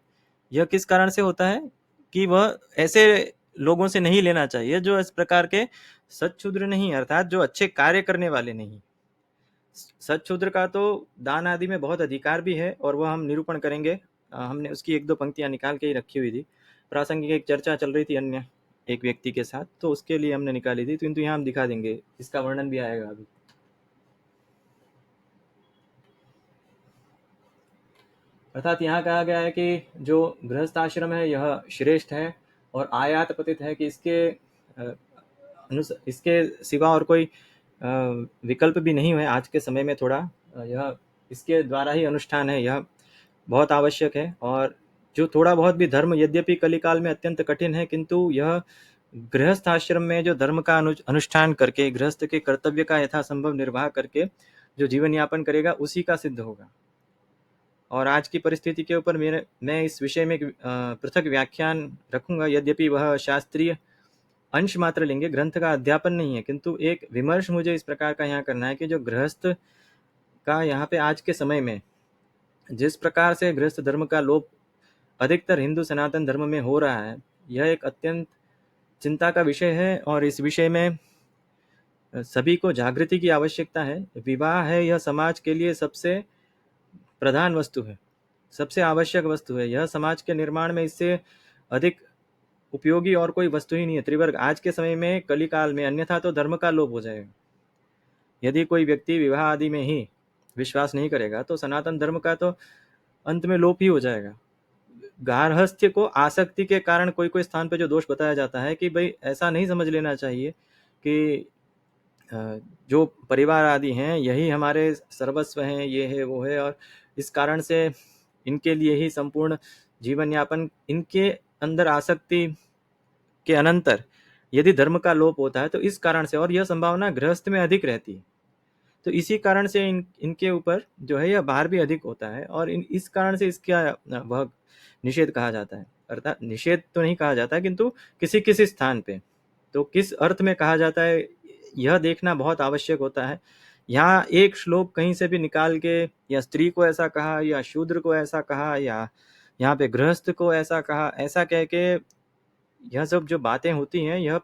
यह किस कारण से होता है कि वह ऐसे लोगों से नहीं लेना चाहिए जो इस प्रकार के सच्छूद्र नहीं, अर्थात जो अच्छे कार्य करने वाले नहीं। सच्छूद्र का तो दान आदि में बहुत अधिकार भी है, और वह हम निरूपण करेंगे। हमने उसकी एक दो पंक्तियां निकाल के ही रखी हुई थी। प्रासंगिक एक चर्चा चल रही थी अन्य एक व्यक्ति के साथ, तो उसके लिए हमने निकाली थी, किंतु यहाँ हम दिखा देंगे, इसका वर्णन भी आएगा अभी। अर्थात यहाँ कहा गया है कि जो गृहस्थ आश्रम है, यह श्रेष्ठ है और आयात पतित है, कि इसके सिवा और कोई विकल्प भी नहीं है। आज के समय में थोड़ा यह इसके द्वारा ही अनुष्ठान है, यह बहुत आवश्यक है। और जो थोड़ा बहुत भी धर्म, यद्यपि कलिकाल में अत्यंत कठिन है, किंतु यह गृहस्थ आश्रम में जो धर्म का अनुष्ठान करके, गृहस्थ के कर्तव्य का यथासंभव निर्वाह करके जो जीवन यापन करेगा, उसी का सिद्ध होगा। और आज की परिस्थिति के ऊपर मैं इस विषय में पृथक व्याख्यान रखूंगा, यद्यपि वह शास्त्रीय अंश मात्र लेंगे, ग्रंथ का अध्यापन नहीं है। किंतु एक विमर्श मुझे इस प्रकार का यहाँ करना है कि जो गृहस्थ का यहाँ पे आज के समय में जिस प्रकार से गृहस्थ धर्म का लोप अधिकतर हिंदू सनातन धर्म में हो रहा है, यह एक अत्यंत चिंता का विषय है। और इस विषय में सभी को जागृति की आवश्यकता है। विवाह है, यह समाज के लिए सबसे प्रधान वस्तु है, सबसे आवश्यक वस्तु है। यह समाज के निर्माण में इससे अधिक उपयोगी और कोई वस्तु ही नहीं है। त्रिवर्ग आज के समय में, कलिकाल में, अन्यथा तो धर्म का लोप हो जाएगा। यदि कोई व्यक्ति विवाह आदि में ही विश्वास नहीं करेगा, तो सनातन धर्म का तो अंत में लोप ही हो जाएगा। गार्हस्थ्य को आसक्ति के कारण कोई कोई स्थान पर जो दोष बताया जाता है कि भाई ऐसा नहीं समझ लेना चाहिए कि जो परिवार आदि हैं यही हमारे सर्वस्व हैं, ये है वो है, और इस कारण से इनके लिए ही संपूर्ण जीवन यापन, इनके अंदर आसक्ति के अनंतर यदि धर्म का लोप होता है तो इस कारण से, और यह संभावना गृहस्थ में अधिक रहती है, तो इसी कारण से इनके ऊपर जो है यह भार भी अधिक होता है, और इस कारण से इसका वह निषेध कहा जाता है। अर्थात निषेध तो नहीं कहा जाता, किंतु किसी किसी स्थान पे, तो किस अर्थ में कहा जाता है यह देखना बहुत आवश्यक होता है। यहाँ एक श्लोक कहीं से भी निकाल के, या स्त्री को ऐसा कहा, या शूद्र को ऐसा कहा, या यहाँ पे गृहस्थ को ऐसा कहा, ऐसा कह के यह सब जो बातें होती हैं यह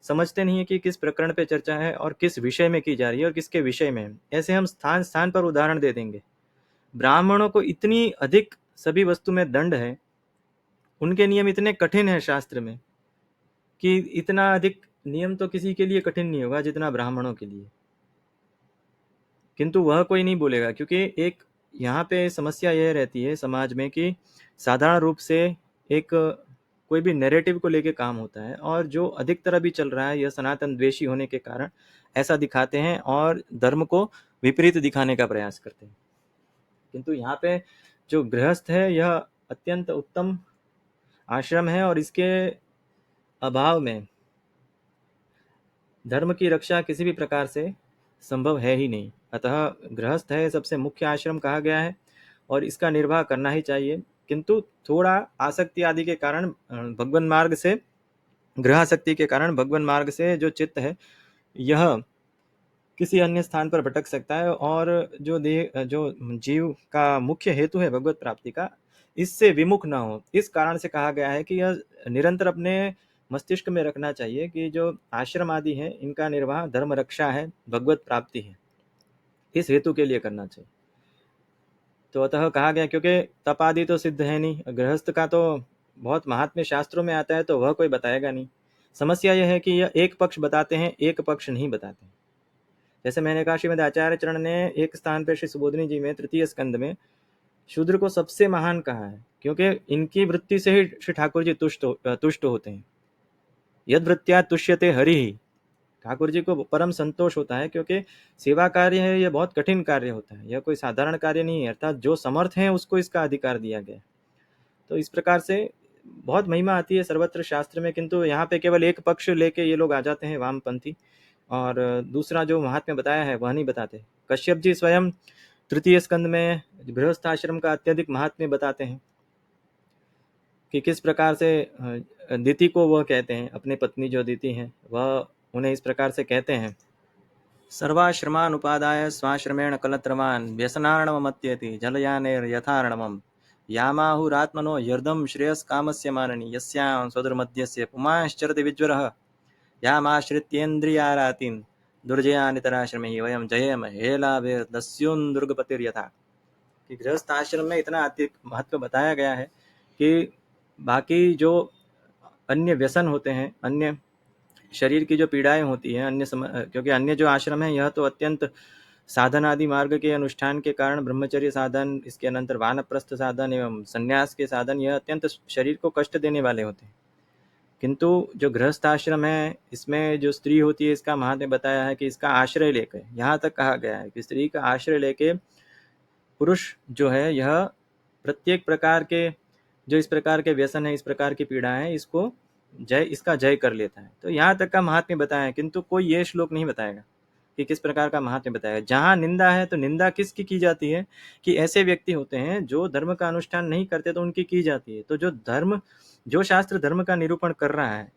समझते नहीं है कि किस प्रकरण पे चर्चा है और किस विषय में की जा रही है और किसके विषय में है। ऐसे हम स्थान स्थान पर उदाहरण दे देंगे। ब्राह्मणों को इतनी अधिक सभी वस्तु में दंड है, उनके नियम इतने कठिन है शास्त्र में कि इतना अधिक नियम तो किसी के लिए कठिन नहीं होगा जितना ब्राह्मणों के लिए, किंतु वह कोई नहीं बोलेगा, क्योंकि एक यहाँ पे समस्या यह रहती है समाज में कि साधारण रूप से एक कोई भी नैरेटिव को लेके काम होता है, और जो अधिकतर अभी चल रहा है यह सनातन द्वेषी होने के कारण ऐसा दिखाते हैं और धर्म को विपरीत दिखाने का प्रयास करते हैं। किंतु यहाँ पे जो गृहस्थ है यह अत्यंत उत्तम आश्रम है, और इसके अभाव में धर्म की रक्षा किसी भी प्रकार से संभव है ही नहीं। अतः गृहस्थ है सबसे मुख्य आश्रम कहा गया है, और इसका निर्वाह करना ही चाहिए। किंतु थोड़ा आसक्ति आदि के कारण भगवान मार्ग से, गृहासक्ति के कारण भगवान मार्ग से जो चित्त है यह किसी अन्य स्थान पर भटक सकता है, और जो जीव का मुख्य हेतु है भगवत प्राप्ति का, इससे विमुख ना हो। इस कारण से कहा गया है कि यह निरंतर अपने मस्तिष्क में रखना चाहिए कि जो आश्रम आदि है इनका निर्वाह धर्म रक्षा है, भगवत प्राप्ति है, इस हेतु के लिए करना चाहिए। तो अतः कहा गया, क्योंकि तप आदि तो सिद्ध है नहीं, गृहस्थ का तो बहुत महात्म्य शास्त्रों में आता है, तो वह कोई बताएगा नहीं। समस्या यह है कि यह एक पक्ष बताते हैं, एक पक्ष नहीं बताते। जैसे मैंने कहा, श्रीमद आचार्य चरण ने एक स्थान पर श्री सुबोधनी जी में तृतीय स्कंद में शूद्र को सबसे महान कहा है, क्योंकि इनकी वृत्ति से ही श्री ठाकुर जी तुष्ट होते हैं। यद वृत्त्या तुष्यते हरि ही, ठाकुर जी को परम संतोष होता है, क्योंकि सेवा कार्य है, यह बहुत कठिन कार्य होता है, यह कोई साधारण कार्य नहीं है। अर्थात जो समर्थ है उसको इसका अधिकार दिया गया। तो इस प्रकार से बहुत महिमा आती है सर्वत्र शास्त्र में, किंतु यहाँ पे केवल एक पक्ष लेके ये लोग आ जाते हैं वामपंथी, और दूसरा जो महात्म्य बताया है वह नहीं बताते। कश्यप जी स्वयं तृतीय स्कंद में गृहस्थ आश्रम का अत्यधिक महात्म्य बताते हैं कि किस प्रकार से दिति को वह कहते हैं, अपनी पत्नी जो दिति हैं वह उन्हें इस प्रकार से कहते हैं, सर्वाश्रमान उपादाय स्वाश्रमेण कलत्रवान व्यसनार्णवमत्यति जलयानेर्यथार्णवम् यामाहुरात्मनो यर्दम श्रेयस कामस्य माननी यस्यां स्वदुर्मध्यस्य पुमाश्चरति विज्वरः यामाश्रित्येन्द्रियारातिं दुर्जयानितराश्रमे वयम जयेम हेलाभेर्दस्युन् दुर्गपतिर्यथा। कि गृहस्थ आश्रम में इतना अधिक महत्व बताया गया है कि बाकी जो अन्य व्यसन होते हैं, अन्य शरीर की जो पीड़ाएं होती हैं, क्योंकि अन्य जो आश्रम है यह तो अत्यंत साधन आदि मार्ग के अनुष्ठान के कारण ब्रह्मचर्य साधन, इसके अनंतर वानप्रस्थ साधन एवं संन्यास के साधन, यह अत्यंत शरीर को कष्ट देने वाले होते हैं। किंतु जो गृहस्थ आश्रम है इसमें जो स्त्री होती है, इसका महात्म्य बताया है कि इसका आश्रय लेकर, यहाँ तक कहा गया है कि स्त्री का आश्रय लेके पुरुष जो है यह प्रत्येक प्रकार के जो इस प्रकार के व्यसन है, इस प्रकार की पीड़ा है, इसका जय कर लेता है। तो यहाँ तक का महात्म्य बताया है, किंतु कोई ये श्लोक नहीं बताएगा कि किस प्रकार का महात्म्य बताएगा। जहाँ निंदा है तो निंदा किसकी की जाती है कि ऐसे व्यक्ति होते हैं जो धर्म का अनुष्ठान नहीं करते, तो उनकी की जाती है। तो जो शास्त्र धर्म का निरूपण कर रहा है,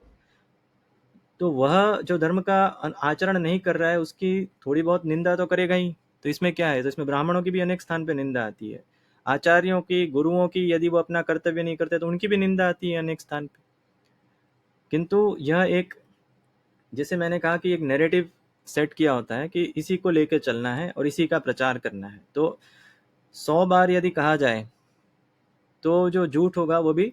तो वह जो धर्म का आचरण नहीं कर रहा है उसकी थोड़ी बहुत निंदा तो करेगा ही। तो इसमें क्या है, तो इसमें ब्राह्मणों की भी अनेक स्थान पे निंदा आती है, आचार्यों की, गुरुओं की, यदि वो अपना कर्तव्य नहीं करते तो उनकी भी निंदा आती है अनेक स्थान पे। किंतु यह एक, जैसे मैंने कहा कि एक नैरेटिव सेट किया होता है कि इसी को लेकर चलना है और इसी का प्रचार करना है। तो 100 बार यदि कहा जाए तो जो झूठ होगा वो भी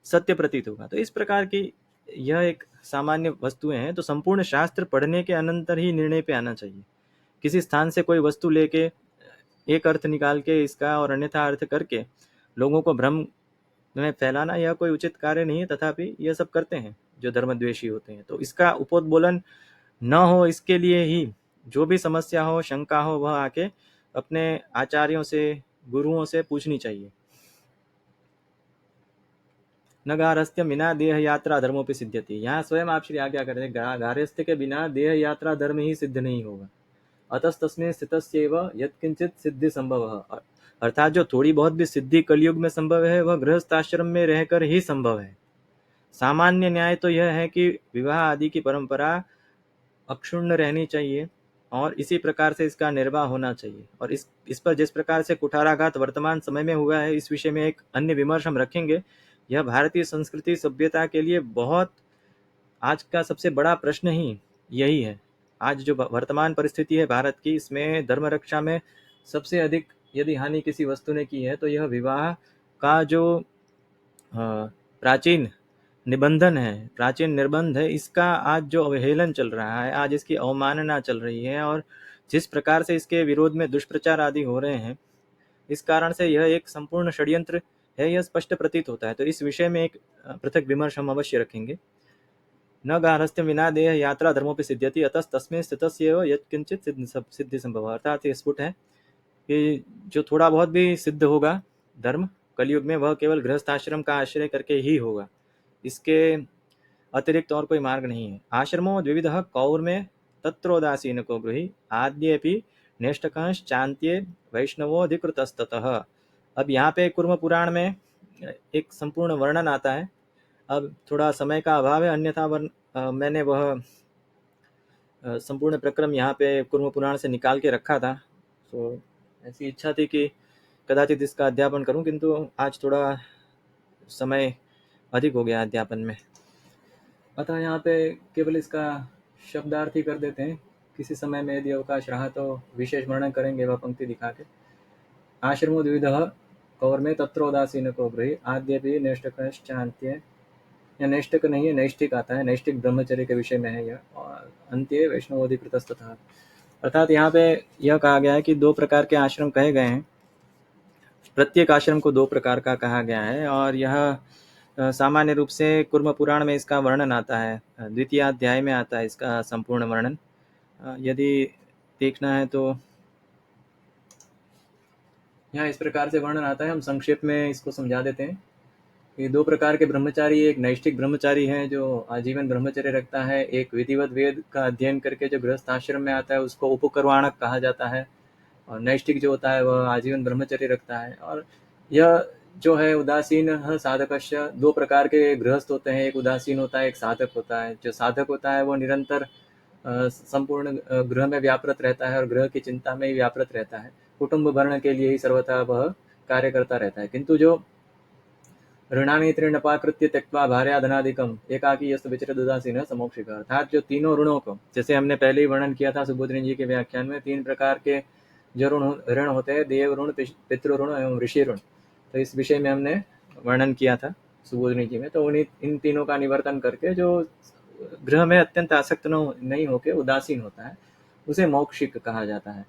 सत्य प्रतीत होगा। तो इस प्रकार की यह एक सामान्य वस्तुएं हैं। तो संपूर्ण शास्त्र पढ़ने के अनंतर ही निर्णय पे आना चाहिए। किसी स्थान से कोई वस्तु लेके एक अर्थ निकाल के इसका और अन्यथा अर्थ करके लोगों को भ्रम में फैलाना यह कोई उचित कार्य नहीं है। तथापि यह सब करते हैं जो धर्मद्वेषी होते हैं। तो इसका उपोद्बोलन न हो, इसके लिए ही जो भी समस्या हो, शंका हो, वह आके अपने आचार्यों से, गुरुओं से पूछनी चाहिए। न गारहस्थ्य बिना देह यात्रा धर्मोपि सिद्ध्यति। यहाँ स्वयं आप श्री आज्ञा करते हैं, गारहस्थ्य के बिना देह यात्रा धर्म ही सिद्ध नहीं होगा। अतस्तस्मिन् स्थितस्यैव यत्किंचित सिद्धि संभव। अर्थात जो थोड़ी बहुत भी सिद्धि कलयुग में संभव है, वह गृहस्थ आश्रम में रहकर ही संभव है। सामान्य न्याय तो यह है कि विवाह आदि की परंपरा अक्षुण्ण रहनी चाहिए और इसी प्रकार से इसका निर्वाह होना चाहिए। और इस पर जिस प्रकार से कुठाराघात वर्तमान समय में हुआ है, इस विषय में एक अन्य विमर्श हम रखेंगे। यह भारतीय संस्कृति सभ्यता के लिए बहुत आज का सबसे बड़ा प्रश्न ही यही है। आज जो वर्तमान परिस्थिति है भारत की, इसमें धर्म रक्षा में सबसे अधिक यदि हानि किसी वस्तु ने की है तो यह विवाह का जो प्राचीन निबंधन है, प्राचीन निर्बंध है, इसका आज जो अवहेलन चल रहा है, आज इसकी अवमानना चल रही है और जिस प्रकार से इसके विरोध में दुष्प्रचार आदि हो रहे हैं, इस कारण से यह एक संपूर्ण षड्यंत्र है, यह स्पष्ट प्रतीत होता है। तो इस विषय में एक पृथक विमर्श हम अवश्य रखेंगे। न गारहस्थ्य विना देह यात्रा धर्मोपि सिद्ध्यति अतस्तस्मिन् स्थितस्यैव यत्किंचित सिद्धि संभव। अर्थात ये स्फुट है कि जो थोड़ा बहुत भी सिद्ध होगा धर्म कलयुग में, वह केवल गृहस्थ आश्रम का आश्रय करके ही होगा, इसके अतिरिक्त और कोई मार्ग नहीं है। आश्रमो द्विविधः कौर्मे तत्रोदासीनको गृही आद्येपि नेष्टकांश चान्त्ये वैष्णवोऽधिकृतस्ततः। अब यहाँ पे कुर्म पुराण में एक संपूर्ण वर्णन आता है। अब थोड़ा समय का अभाव है, अन्यथा मैंने वह संपूर्ण प्रक्रम यहाँ पे कुर्म पुराण से निकाल के रखा था। तो ऐसी इच्छा थी कि कदाचित इसका अध्यापन करूं, किंतु आज थोड़ा समय अधिक हो गया अध्यापन में, अतः यहाँ पे केवल इसका शब्दार्थ ही कर देते हैं। किसी समय में यदि अवकाश रहा तो विशेष वर्णन करेंगे वह पंक्ति दिखा के। आश्रमो द्विविधः कौर्मे तत्रोदासीनको गृही आद्यपि नैष्ठकश्चान्त्ये, या नैष्ठिक नहीं है, नैष्ठिक आता है, नैष्ठिक ब्रह्मचर्य के विषय में है यह, और अंत्ये वैष्णवोऽधिकृतस्ततः। अर्थात यहाँ पे यह कहा गया है कि दो प्रकार के आश्रम कहे गए हैं, प्रत्येक आश्रम को दो प्रकार का कहा गया है और यह सामान्य रूप से कुर्म पुराण में इसका वर्णन आता है, द्वितीय अध्याय में आता है इसका संपूर्ण वर्णन। यदि देखना है तो यहाँ इस प्रकार से वर्णन आता है, हम संक्षेप में इसको समझा देते हैं कि दो प्रकार के ब्रह्मचारी, एक नैष्ठिक ब्रह्मचारी है जो आजीवन ब्रह्मचर्य रखता है, एक विधिवत वेद का अध्ययन करके जो गृहस्थ आश्रम में आता है उसको उपकर्वाणक कहा जाता है, और नैष्ठिक जो होता है वह आजीवन ब्रह्मचर्य रखता है। और यह जो है उदासीन साधकस्य, दो प्रकार के गृहस्थ होते हैं, एक उदासीन होता है, एक साधक होता है। जो साधक होता है वो निरंतर संपूर्ण गृह में व्यापृत रहता है और गृह की चिंता में ही व्यापृत रहता है, कुटुंब भरण के लिए ही सर्वथा वह कार्य करता रहता है। किंतु जो ऋणानि त्रीणपाकृत्य त्यक्त्वा भार्याधनादिकम एकाकी यस्त विचरत उदासीनः समोक्षिकः, अर्थात जो तीनों ऋणों को, जैसे हमने पहले ही वर्णन किया था सुबोधनी जी के व्याख्यान में, तीन प्रकार के जो ऋण होते हैं, देव ऋण, पितृ ऋण एवं ऋषि ऋण, तो इस विषय में हमने वर्णन किया था सुबोधनी जी में। तो इन तीनों का निवर्तन करके जो गृह में अत्यंत आसक्त नहीं होकर उदासीन होता है, उसे मौक्षिक कहा जाता है।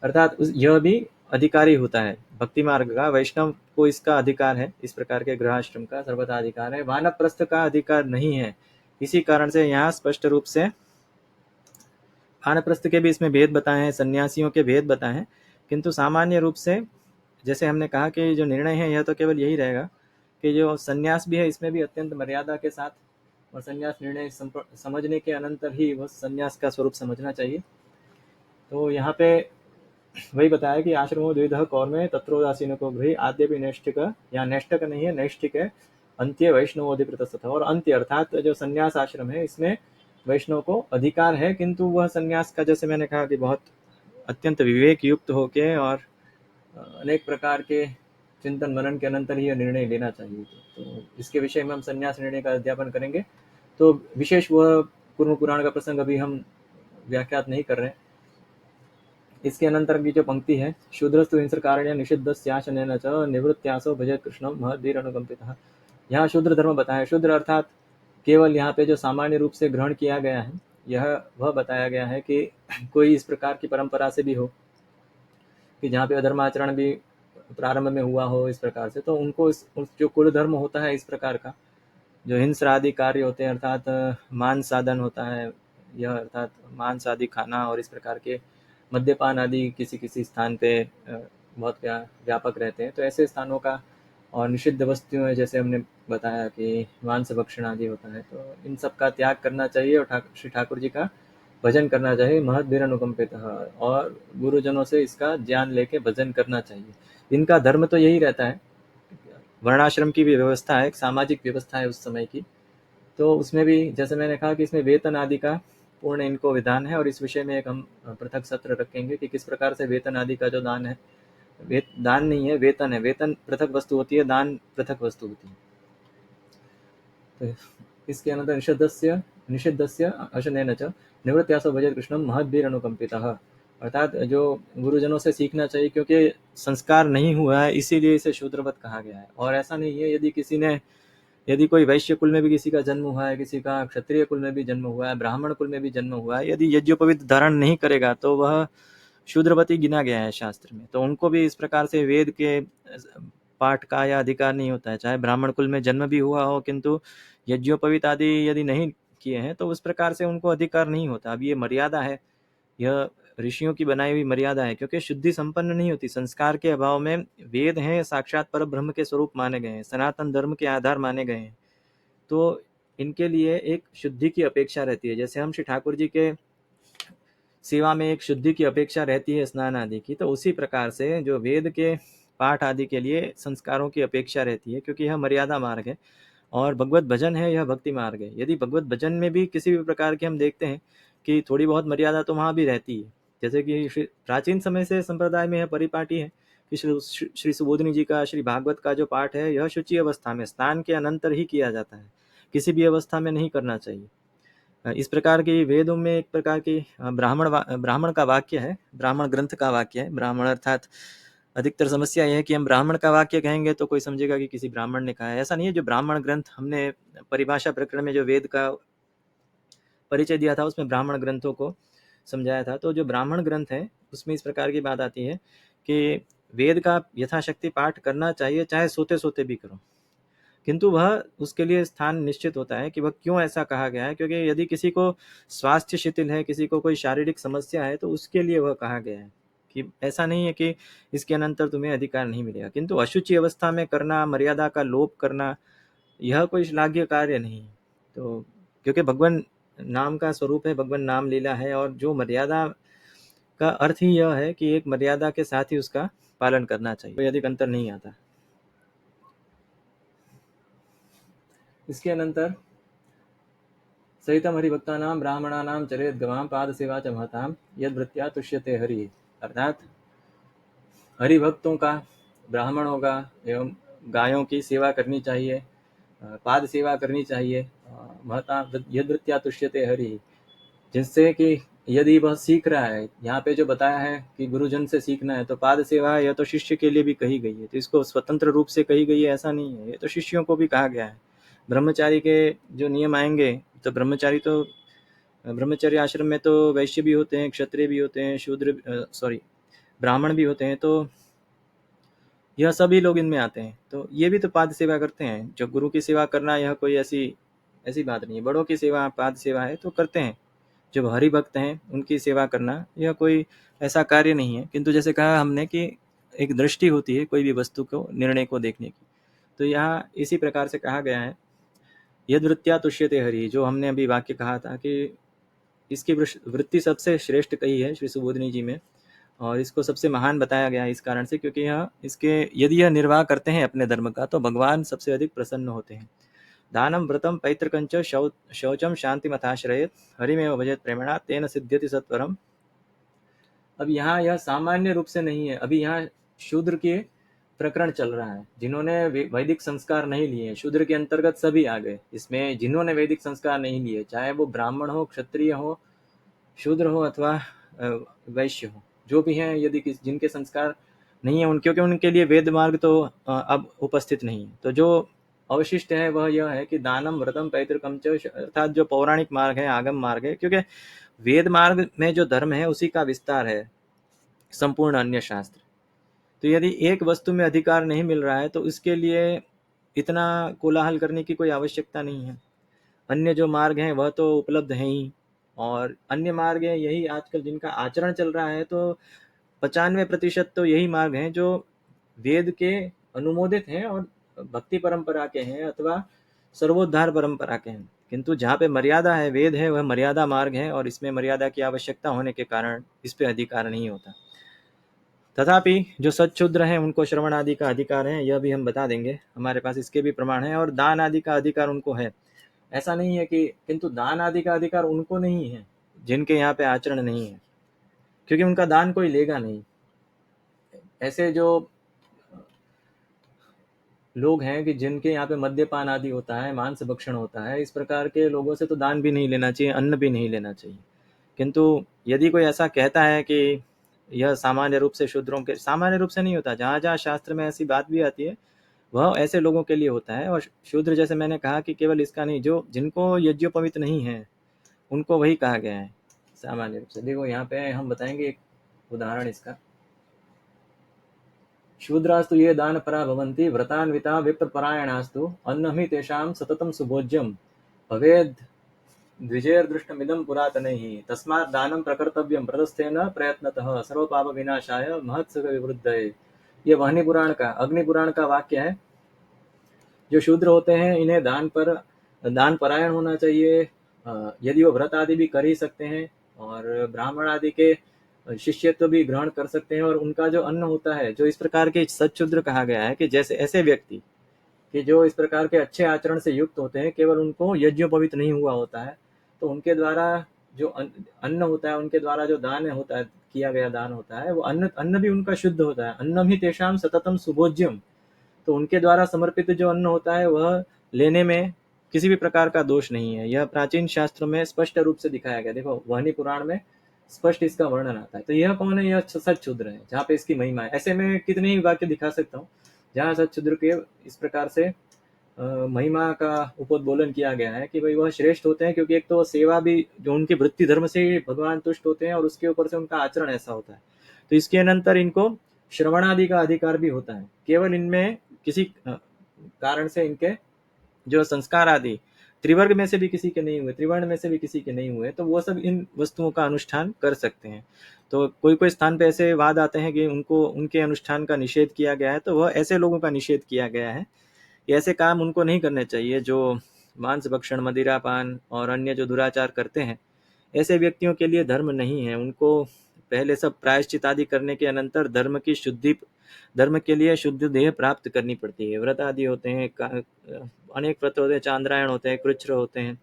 अर्थात यह भी अधिकारी होता है भक्ति मार्ग का, वैष्णव को इसका अधिकार है, इस प्रकार के गृहाश्रम का सर्वथा अधिकार है, वानप्रस्थ का अधिकार नहीं है। इसी कारण से यहाँ स्पष्ट रूप से वानप्रस्थ के भी इसमें भेद बताए हैं, सन्यासियों के भेद बताए हैं, किंतु सामान्य रूप से जैसे हमने कहा कि जो निर्णय है यह तो केवल यही रहेगा कि जो सन्यास भी है इसमें भी अत्यंत मर्यादा के साथ, और सन्यास निर्णय समझने के अनंतर ही वह सन्यास का स्वरूप समझना चाहिए। तो यहाँ पे वही बताया कि आश्रमो द्विविधः कौर्मे तत्रोदासीनको गृही आद्यपि नैष्ठिक, या नैष्ठिक नहीं है, नैष्ठिक है, अंत्य वैष्णवोऽधिकृतस्ततः। और अंत्य अर्थात जो सन्यास आश्रम है इसमें वैष्णव को अधिकार है, किंतु वह सन्यास का, जैसे मैंने कहा कि बहुत अत्यंत विवेक युक्त होके और अनेक प्रकार के चिंतन मनन के अनंतर ही यह निर्णय लेना चाहिए। तो इसके विषय में हम सन्यास निर्णय का अध्यापन करेंगे। तो विशेष वह कुर्म पुराण का प्रसंग अभी हम व्याख्यात नहीं कर रहे हैं। इसके अनंतर की जो पंक्ति है, शूद्रस्तु हिंसकारण्य निषिद्धस्याशनेन च निवृत्त्यासो भजेत् कृष्णं महद्वीरनुकंपितः। यहाँ शूद्र धर्म बताया। शूद्र अर्थात केवल यहाँ पे जो सामान्य रूप से ग्रहण किया गया है, यह वह बताया गया है कि कोई इस प्रकार की परंपरा से भी हो कि जहाँ पे अधर्माचरण भी प्रारंभ में हुआ हो इस प्रकार से, तो उनको जो कुल धर्म होता है इस प्रकार का, जो हिंसा आदि कार्य होते हैं, अर्थात मान साधन होता है, यह अर्थात मांस आदि खाना और इस प्रकार के मद्यपान आदि किसी किसी स्थान पे बहुत व्यापक रहते हैं, तो ऐसे स्थानों का और निषिद्ध वस्तुएं जैसे हमने बताया कि मांस भक्षण आदि होता है, तो इन सब का त्याग करना चाहिए और श्री ठाकुर जी का भजन करना चाहिए। महद्भिर अनुकंपितः, और गुरुजनों से इसका ज्ञान लेके भजन करना चाहिए। इनका धर्म तो यही रहता है, वर्णाश्रम की भी व्यवस्था है, एक सामाजिक व्यवस्था है उस समय की, तो उसमें भी जैसे मैंने कहा कि इसमें वेतन आदि का पूर्ण इनको विधान है, और इस विषय में एक हम पृथक सत्र रखेंगे कि किस प्रकार से वेतन आदि का जो दान है, दान नहीं है, वेतन है, वेतन पृथक वस्तु होती है, दान पृथक वस्तु होती है। तो इसके अनंतर निषिद्धस्य अशनेन च निवृत्त्यासो भजेत् कृष्णं महद्भिर अनुकंपितः, अर्थात जो गुरुजनों से सीखना चाहिए, क्योंकि संस्कार नहीं हुआ है इसीलिए इसे शूद्रवत कहा गया है। और ऐसा नहीं है, यदि कोई वैश्य कुल में भी किसी का जन्म हुआ है, किसी का क्षत्रिय कुल में भी जन्म हुआ है, ब्राह्मण कुल में भी जन्म हुआ है, यदि यज्ञोपवीत धारण नहीं करेगा तो वह शूद्रवती गिना गया है शास्त्र में। तो उनको भी इस प्रकार से वेद के पाठ का या अधिकार नहीं होता है, चाहे ब्राह्मण कुल में जन्म भी हुआ हो, किंतु यज्ञोपवीत आदि यदि नहीं किए हैं तो उस प्रकार से उनको अधिकार नहीं होता। अब ये मर्यादा है, यह ऋषियों की बनाई हुई मर्यादा है, क्योंकि शुद्धि संपन्न नहीं होती संस्कार के अभाव में। वेद हैं साक्षात पर ब्रह्म के स्वरूप माने गए हैं, सनातन धर्म के आधार माने गए हैं, तो इनके लिए एक शुद्धि की अपेक्षा रहती है। जैसे हम श्री ठाकुर जी के सेवा में एक शुद्धि की अपेक्षा रहती है स्नान आदि की, तो उसी प्रकार से जो वेद के पाठ आदि के लिए संस्कारों की अपेक्षा रहती है, क्योंकि यह मर्यादा मार्ग है और भगवत भजन है, यह भक्ति मार्ग है। यदि भगवत भजन में भी किसी भी प्रकार के हम देखते हैं कि थोड़ी बहुत मर्यादा तो वहाँ भी रहती है, जैसे कि प्राचीन समय से संप्रदाय में यह परिपाटी है कि श्री सुबोधनी जी का श्री भागवत का जो पाठ है, यह शुचि अवस्था में स्नान के अनंतर ही किया जाता है, किसी भी अवस्था में नहीं करना चाहिए। इस प्रकार की वेदों में एक प्रकार की ब्राह्मण का वाक्य है, ब्राह्मण ग्रंथ का वाक्य है। ब्राह्मण अर्थात अधिकतर समस्या यह है कि हम ब्राह्मण का वाक्य कहेंगे तो कोई समझेगा कि किसी ब्राह्मण ने कहा है, ऐसा नहीं है। जो ब्राह्मण ग्रंथ हमने परिभाषा प्रकरण में जो वेद का परिचय दिया था उसमें ब्राह्मण ग्रंथों को समझाया था। तो जो ब्राह्मण ग्रंथ है उसमें इस प्रकार की बात आती है कि वेद का यथाशक्ति पाठ करना चाहिए, चाहे सोते सोते भी करो, किंतु वह उसके लिए स्थान निश्चित होता है कि वह क्यों ऐसा कहा गया है। क्योंकि यदि किसी को स्वास्थ्य शिथिल है, किसी को कोई शारीरिक समस्या है, तो उसके लिए वह कहा गया है, कि ऐसा नहीं है कि इसके अनंतर तुम्हें अधिकार नहीं मिलेगा। किंतु अशुचि अवस्था में करना, मर्यादा का लोप करना, यह कोई श्लाघ्य कार्य नहीं है। तो क्योंकि भगवान नाम का स्वरूप है, भगवान नाम लीला है, और जो मर्यादा का अर्थ ही यह है कि एक मर्यादा के साथ ही उसका पालन करना चाहिए, कोई अधिक अंतर नहीं आता। इसके अनंतर सहितम हरिभक्तानां ब्राह्मणानां चरेत गवां पाद सेवा च महतां यद्वृत्त्या तुष्यते हरि, अर्थात हरिभक्तों का, ब्राह्मणों का एवं गायों की सेवा करनी चाहिए, पाद सेवा करनी चाहिए, महता यद्वृत्त्या तुष्यते हरि, जिससे कि यदि वह सीख रहा है, यहाँ पे जो बताया है कि गुरुजन से सीखना है, तो पाद सेवा यह तो शिष्य के लिए भी कही गई है, तो इसको स्वतंत्र रूप से कही गई है ऐसा नहीं है, ये तो शिष्यों को भी कहा गया है। ब्रह्मचारी के जो नियम आएंगे, तो ब्रह्मचर्य आश्रम में तो वैश्य भी होते हैं, क्षत्रिय भी होते हैं, ब्राह्मण भी होते हैं, तो यह सभी लोग इनमें आते हैं। तो ये भी तो पाद सेवा करते हैं। जो गुरु की सेवा करना, यह कोई ऐसी बात नहीं है। बड़ों की सेवा पाद सेवा है तो करते हैं। जो हरि भक्त हैं उनकी सेवा करना यह कोई ऐसा कार्य नहीं है, किंतु जैसे कहा हमने कि एक दृष्टि होती है कोई भी वस्तु को, निर्णय को देखने की, तो यहाँ इसी प्रकार से कहा गया है यद्वृत्त्या तुष्यते हरि, जो हमने अभी वाक्य कहा था कि इसकी वृत्ति सबसे श्रेष्ठ कही है श्री सुबोधनी जी में, और इसको सबसे महान बताया गया है इस कारण से क्योंकि यदि यह निर्वाह करते हैं अपने धर्म का, तो भगवान सबसे अधिक प्रसन्न होते हैं। दानम व्रतम पैतृकंच शौचम शांतिमथाश्रयेत हरिमेव भजेत प्रेमणा तेन सिद्ध्यति सत्वरम। अब यहाँ यह सामान्य रूप से नहीं है, अभी यहाँ शूद्र के प्रकरण चल रहा है, जिन्होंने वैदिक संस्कार नहीं लिए। शूद्र के अंतर्गत सभी आ गए इसमें, जिन्होंने वैदिक संस्कार नहीं लिए, चाहे वो ब्राह्मण हो, क्षत्रिय हो, शूद्र हो अथवा वैश्य हो, जो भी हैं, यदि जिनके संस्कार नहीं है क्योंकि उनके लिए वेद मार्ग तो अब उपस्थित नहीं है। तो जो अवशिष्ट है वह यह है कि दानम व्रतम पैतृकम च, अर्थात जो पौराणिक मार्ग है, आगम मार्ग है, क्योंकि वेद मार्ग में जो धर्म है उसी का विस्तार है संपूर्ण अन्य शास्त्र। तो यदि एक वस्तु में अधिकार नहीं मिल रहा है तो इसके लिए इतना कोलाहल करने की कोई आवश्यकता नहीं है। अन्य जो मार्ग हैं वह तो उपलब्ध हैं ही, और अन्य मार्ग है यही आजकल जिनका आचरण चल रहा है, तो 95% तो यही मार्ग हैं जो वेद के अनुमोदित हैं और भक्ति परंपरा के हैं अथवा सर्वोद्धार परंपरा के हैं। किंतु जहाँ पे मर्यादा है, वेद है, वह मर्यादा मार्ग है और इसमें मर्यादा की आवश्यकता होने के कारण इस पे अधिकार नहीं होता। तथापि जो सच्शूद्र हैं उनको श्रवण आदि का अधिकार है, यह भी हम बता देंगे, हमारे पास इसके भी प्रमाण है। और दान आदि का अधिकार उनको है, ऐसा नहीं है कि, किंतु दान आदि का अधिकार उनको नहीं है जिनके यहाँ पे आचरण नहीं है, क्योंकि उनका दान कोई लेगा नहीं। ऐसे जो लोग हैं कि जिनके यहाँ पे मद्यपान आदि होता है, मांस भक्षण होता है, इस प्रकार के लोगों से तो दान भी नहीं लेना चाहिए, अन्न भी नहीं लेना चाहिए। किंतु यदि कोई ऐसा कहता है कि यह सामान्य रूप से शूद्रों के, सामान्य रूप से नहीं होता, जहाँ जहाँ शास्त्र में ऐसी बात भी आती है वह ऐसे लोगों के लिए होता है। और शूद्र जैसे मैंने कहा कि केवल इसका नहीं, जो जिनको यज्ञोपवीत नहीं है उनको वही कहा गया है सामान्य रूप से। देखो यहाँ पे हम बताएंगे एक उदाहरण इसका। शूद्रास्तु ये दानपरा भवन्ति व्रतान्विता विप्रपरायणास्तु अन्नहि तेषां सततं सुभोज्यं भवेद् द्विजैर्दृष्टमिदं पुरातनैः तस्मात् दानं प्रकर्तव्यं प्रतस्थेन प्रयत्नतः सर्वपापविनाशाय महत्सुखविवृद्धये। ये वाणी पुराण का, अग्नि पुराण का वाक्य है। जो शूद्र होते हैं इन्हें दान परायण होना चाहिए, यदि वो व्रत आदि भी कर ही सकते हैं और ब्राह्मण आदि के शिष्यत्व भी ग्रहण कर सकते हैं। और उनका जो अन्न होता है, जो इस प्रकार के सच्शूद्र कहा गया है कि जैसे ऐसे व्यक्ति कि जो इस प्रकार के अच्छे आचरण से युक्त होते हैं, केवल उनको यज्ञोपवीत नहीं हुआ होता है, तो उनके द्वारा जो अन्न होता है, उनके द्वारा जो दान होता है, किया गया दान होता है, वो अन्न भी उनका शुद्ध होता है। अन्नम ही तेषाम सततम सुभोज्यम, तो उनके द्वारा समर्पित जो अन्न होता है वह लेने में किसी भी प्रकार का दोष नहीं है। यह प्राचीन शास्त्रों में स्पष्ट रूप से दिखाया गया। देखो वाणी पुराण में स्पष्ट इसका वर्णन आता है। तो यह कौन है? यह सच्शूद्र है, जहाँ पे इसकी महिमा है। ऐसे में कितने ही वाक्य दिखा सकता हूँ जहाँ सच्शूद्र के इस प्रकार से महिमा का उपोद्बोलन किया गया है कि भाई वह श्रेष्ठ होते हैं, क्योंकि एक तो सेवा भी, जो उनकी वृत्ति धर्म से भगवान तुष्ट होते हैं और उसके ऊपर से उनका आचरण ऐसा होता है। तो इसके अनंतर इनको श्रवण आदि का अधिकार भी होता है। केवल इनमें किसी कारण से इनके जो संस्कार आदि त्रिवर्ग में से भी किसी के नहीं हुए, त्रिवर्ण में से भी किसी के नहीं हुए, तो वो सब इन वस्तुओं का अनुष्ठान कर सकते हैं। तो कोई कोई स्थान पे ऐसे वाद आते हैं कि उनको उनके अनुष्ठान का निषेध किया गया है, तो वह ऐसे लोगों का निषेध किया गया है। ऐसे काम उनको नहीं करने चाहिए जो मांस भक्षण, मदिरापान और अन्य जो दुराचार करते हैं। ऐसे व्यक्तियों के लिए धर्म नहीं है। उनको पहले सब प्रायश्चित आदि करने के अनंतर धर्म की शुद्धि, धर्म के लिए शुद्ध देह प्राप्त करनी पड़ती है। व्रत आदि होते हैं, अनेक व्रत होते हैं, चांद्रायण होते हैं, कृच्छ्र होते हैं,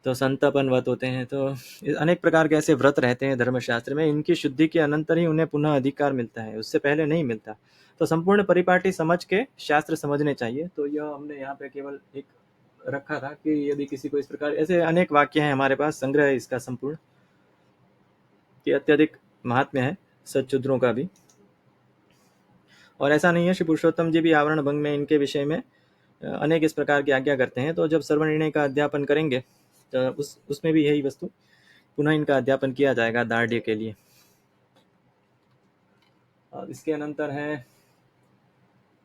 तो संतपन व्रत होते हैं। तो अनेक प्रकार के ऐसे व्रत रहते हैं धर्मशास्त्र में। इनकी शुद्धि के अनंतर ही उन्हें पुनः अधिकार मिलता है, उससे पहले नहीं मिलता। तो संपूर्ण परिपाटी समझ के शास्त्र समझने चाहिए। तो यह हमने यहाँ पे केवल एक रखा था कि यदि किसी को इस प्रकार, ऐसे अनेक वाक्य हैं हमारे पास, संग्रह है इसका संपूर्ण, कि अत्यधिक महात्म्य है सच्शूद्रों का भी। और ऐसा नहीं है, श्री पुरुषोत्तम जी भी आवरण भंग में इनके विषय में अनेक इस प्रकार की आज्ञा करते हैं। तो जब सर्वनिर्णय का अध्यापन करेंगे तो उसमें भी यही वस्तु पुनः इनका अध्यापन किया जाएगा दार्ढ्य के लिए। और इसके अनंतर है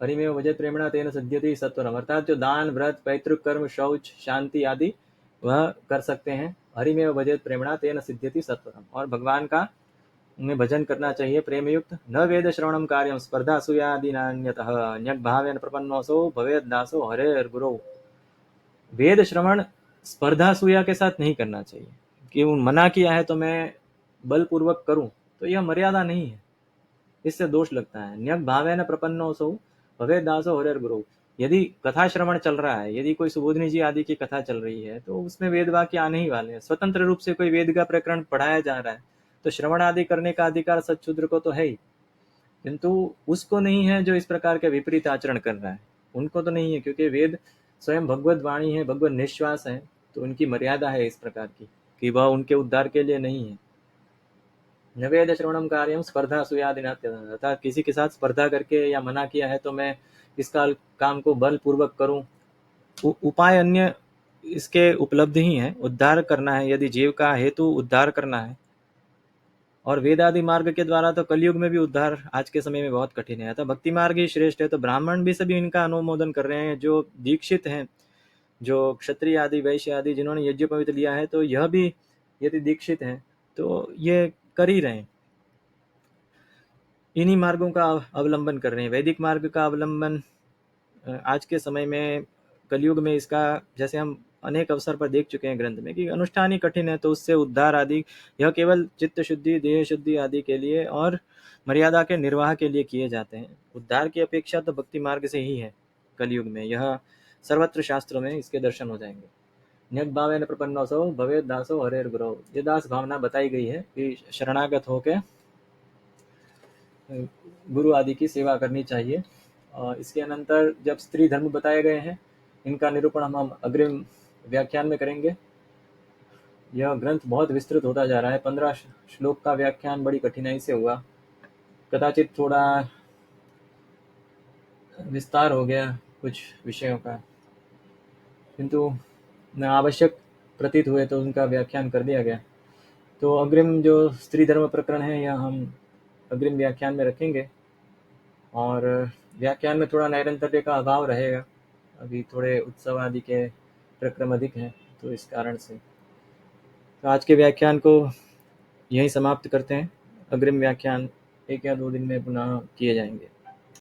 हरिमेव भजेत प्रेमणा तेन सिद्ध्यति सत्वरम, अर्थात जो दान, व्रत, पैतृक कर्म, शौच, शांति आदि वह कर सकते हैं। हरिमेव भजेत प्रेमणा तेन सिद्ध्यति सत्वरम, और भगवान का उन्हें भजन करना चाहिए प्रेम युक्त। न वेद श्रवणम कार्यम स्पर्धा सूयादि नान्यतः न्यग भावेन प्रपन्नोसो भवेद दासो हरे गुरु। वेद श्रवण स्पर्धा सूया के साथ नहीं करना चाहिए कि मना किया है तो मैं बलपूर्वक करूं, तो यह मर्यादा नहीं है, इससे दोष लगता है। न्यग भावेन प्रपन्नोसो भवेद दासो हरे गुरु। यदि कथा श्रवण चल रहा है, यदि कोई सुबोधनी जी आदि की कथा चल रही है, तो उसमें वेद वाक्य आने ही वाले हैं। स्वतंत्र रूप से कोई वेद का प्रकरण पढ़ाया जा रहा है, तो श्रवण आदि करने का अधिकार सच्शूद्र को तो है ही, किंतु उसको नहीं है जो इस प्रकार के विपरीत आचरण कर रहा है, उनको तो नहीं है, क्योंकि वेद स्वयं भगवत वाणी है, भगवत निश्वास है। तो उनकी मर्यादा है इस प्रकार की कि वह उनके उद्धार के लिए नहीं है। न वेद श्रवणम कार्यम स्पर्धा सुयादिनात्य, अर्थात किसी के साथ स्पर्धा करके या मना किया है तो मैं इसका काम को बलपूर्वक करूं। उपाय अन्य इसके उपलब्ध ही है, उद्धार करना है, यदि जीव का हेतु उद्धार करना है। और वेदादि मार्ग के द्वारा तो कलयुग में भी उद्धार आज के समय में बहुत कठिन है, अतः भक्ति मार्ग ही श्रेष्ठ है। तो ब्राह्मण भी सभी इनका अनुमोदन कर रहे हैं, जो दीक्षित हैं, जो क्षत्रिय आदि, वैश्य आदि जिन्होंने यज्ञोपवीत लिया है, तो यह भी यदि दीक्षित हैं तो ये कर ही रहे हैं, इन्हीं मार्गों का अवलंबन कर रहे हैं। वैदिक मार्ग का अवलंबन आज के समय में, कलयुग में, इसका जैसे हम अनेक अवसर पर देख चुके हैं ग्रंथ में कि अनुष्ठान ही कठिन है, तो उससे उद्धार आदि, यह केवल चित्त शुद्धि, देह शुद्धि आदि के लिए और मर्यादा के निर्वाह के लिए किए जाते हैं। उद्धार की अपेक्षा तो भक्ति मार्ग से ही है कलयुग में, यह सर्वत्र शास्त्रों में इसके दर्शन हो जाएंगे। न्यग्भावेन प्रपन्नोऽसौ भवेत् दासो हरेर् गुरौ, ये दास भावना बताई गई है कि शरणागत होकर गुरु आदि की सेवा करनी चाहिए। और इसके अनंतर जब स्त्री धर्म बताए गए हैं, इनका निरूपण हम अग्रिम व्याख्यान में करेंगे। यह ग्रंथ बहुत विस्तृत होता जा रहा है, 15 श्लोक का व्याख्यान बड़ी कठिनाई से हुआ, कदाचित थोड़ा विस्तार हो गया कुछ विषयों का, किंतु आवश्यक प्रतीत हुए तो उनका व्याख्यान कर दिया गया। तो अग्रिम जो स्त्री धर्म प्रकरण है, यह हम अग्रिम व्याख्यान में रखेंगे। और व्याख्यान में थोड़ा नैरंतर्य का अभाव रहेगा, अभी थोड़े उत्सव आदि के प्रक्रम अधिक हैं, तो इस कारण से तो आज के व्याख्यान को यहीं समाप्त करते हैं। अग्रिम व्याख्यान 1 या 2 दिन में पुनः किए जाएंगे।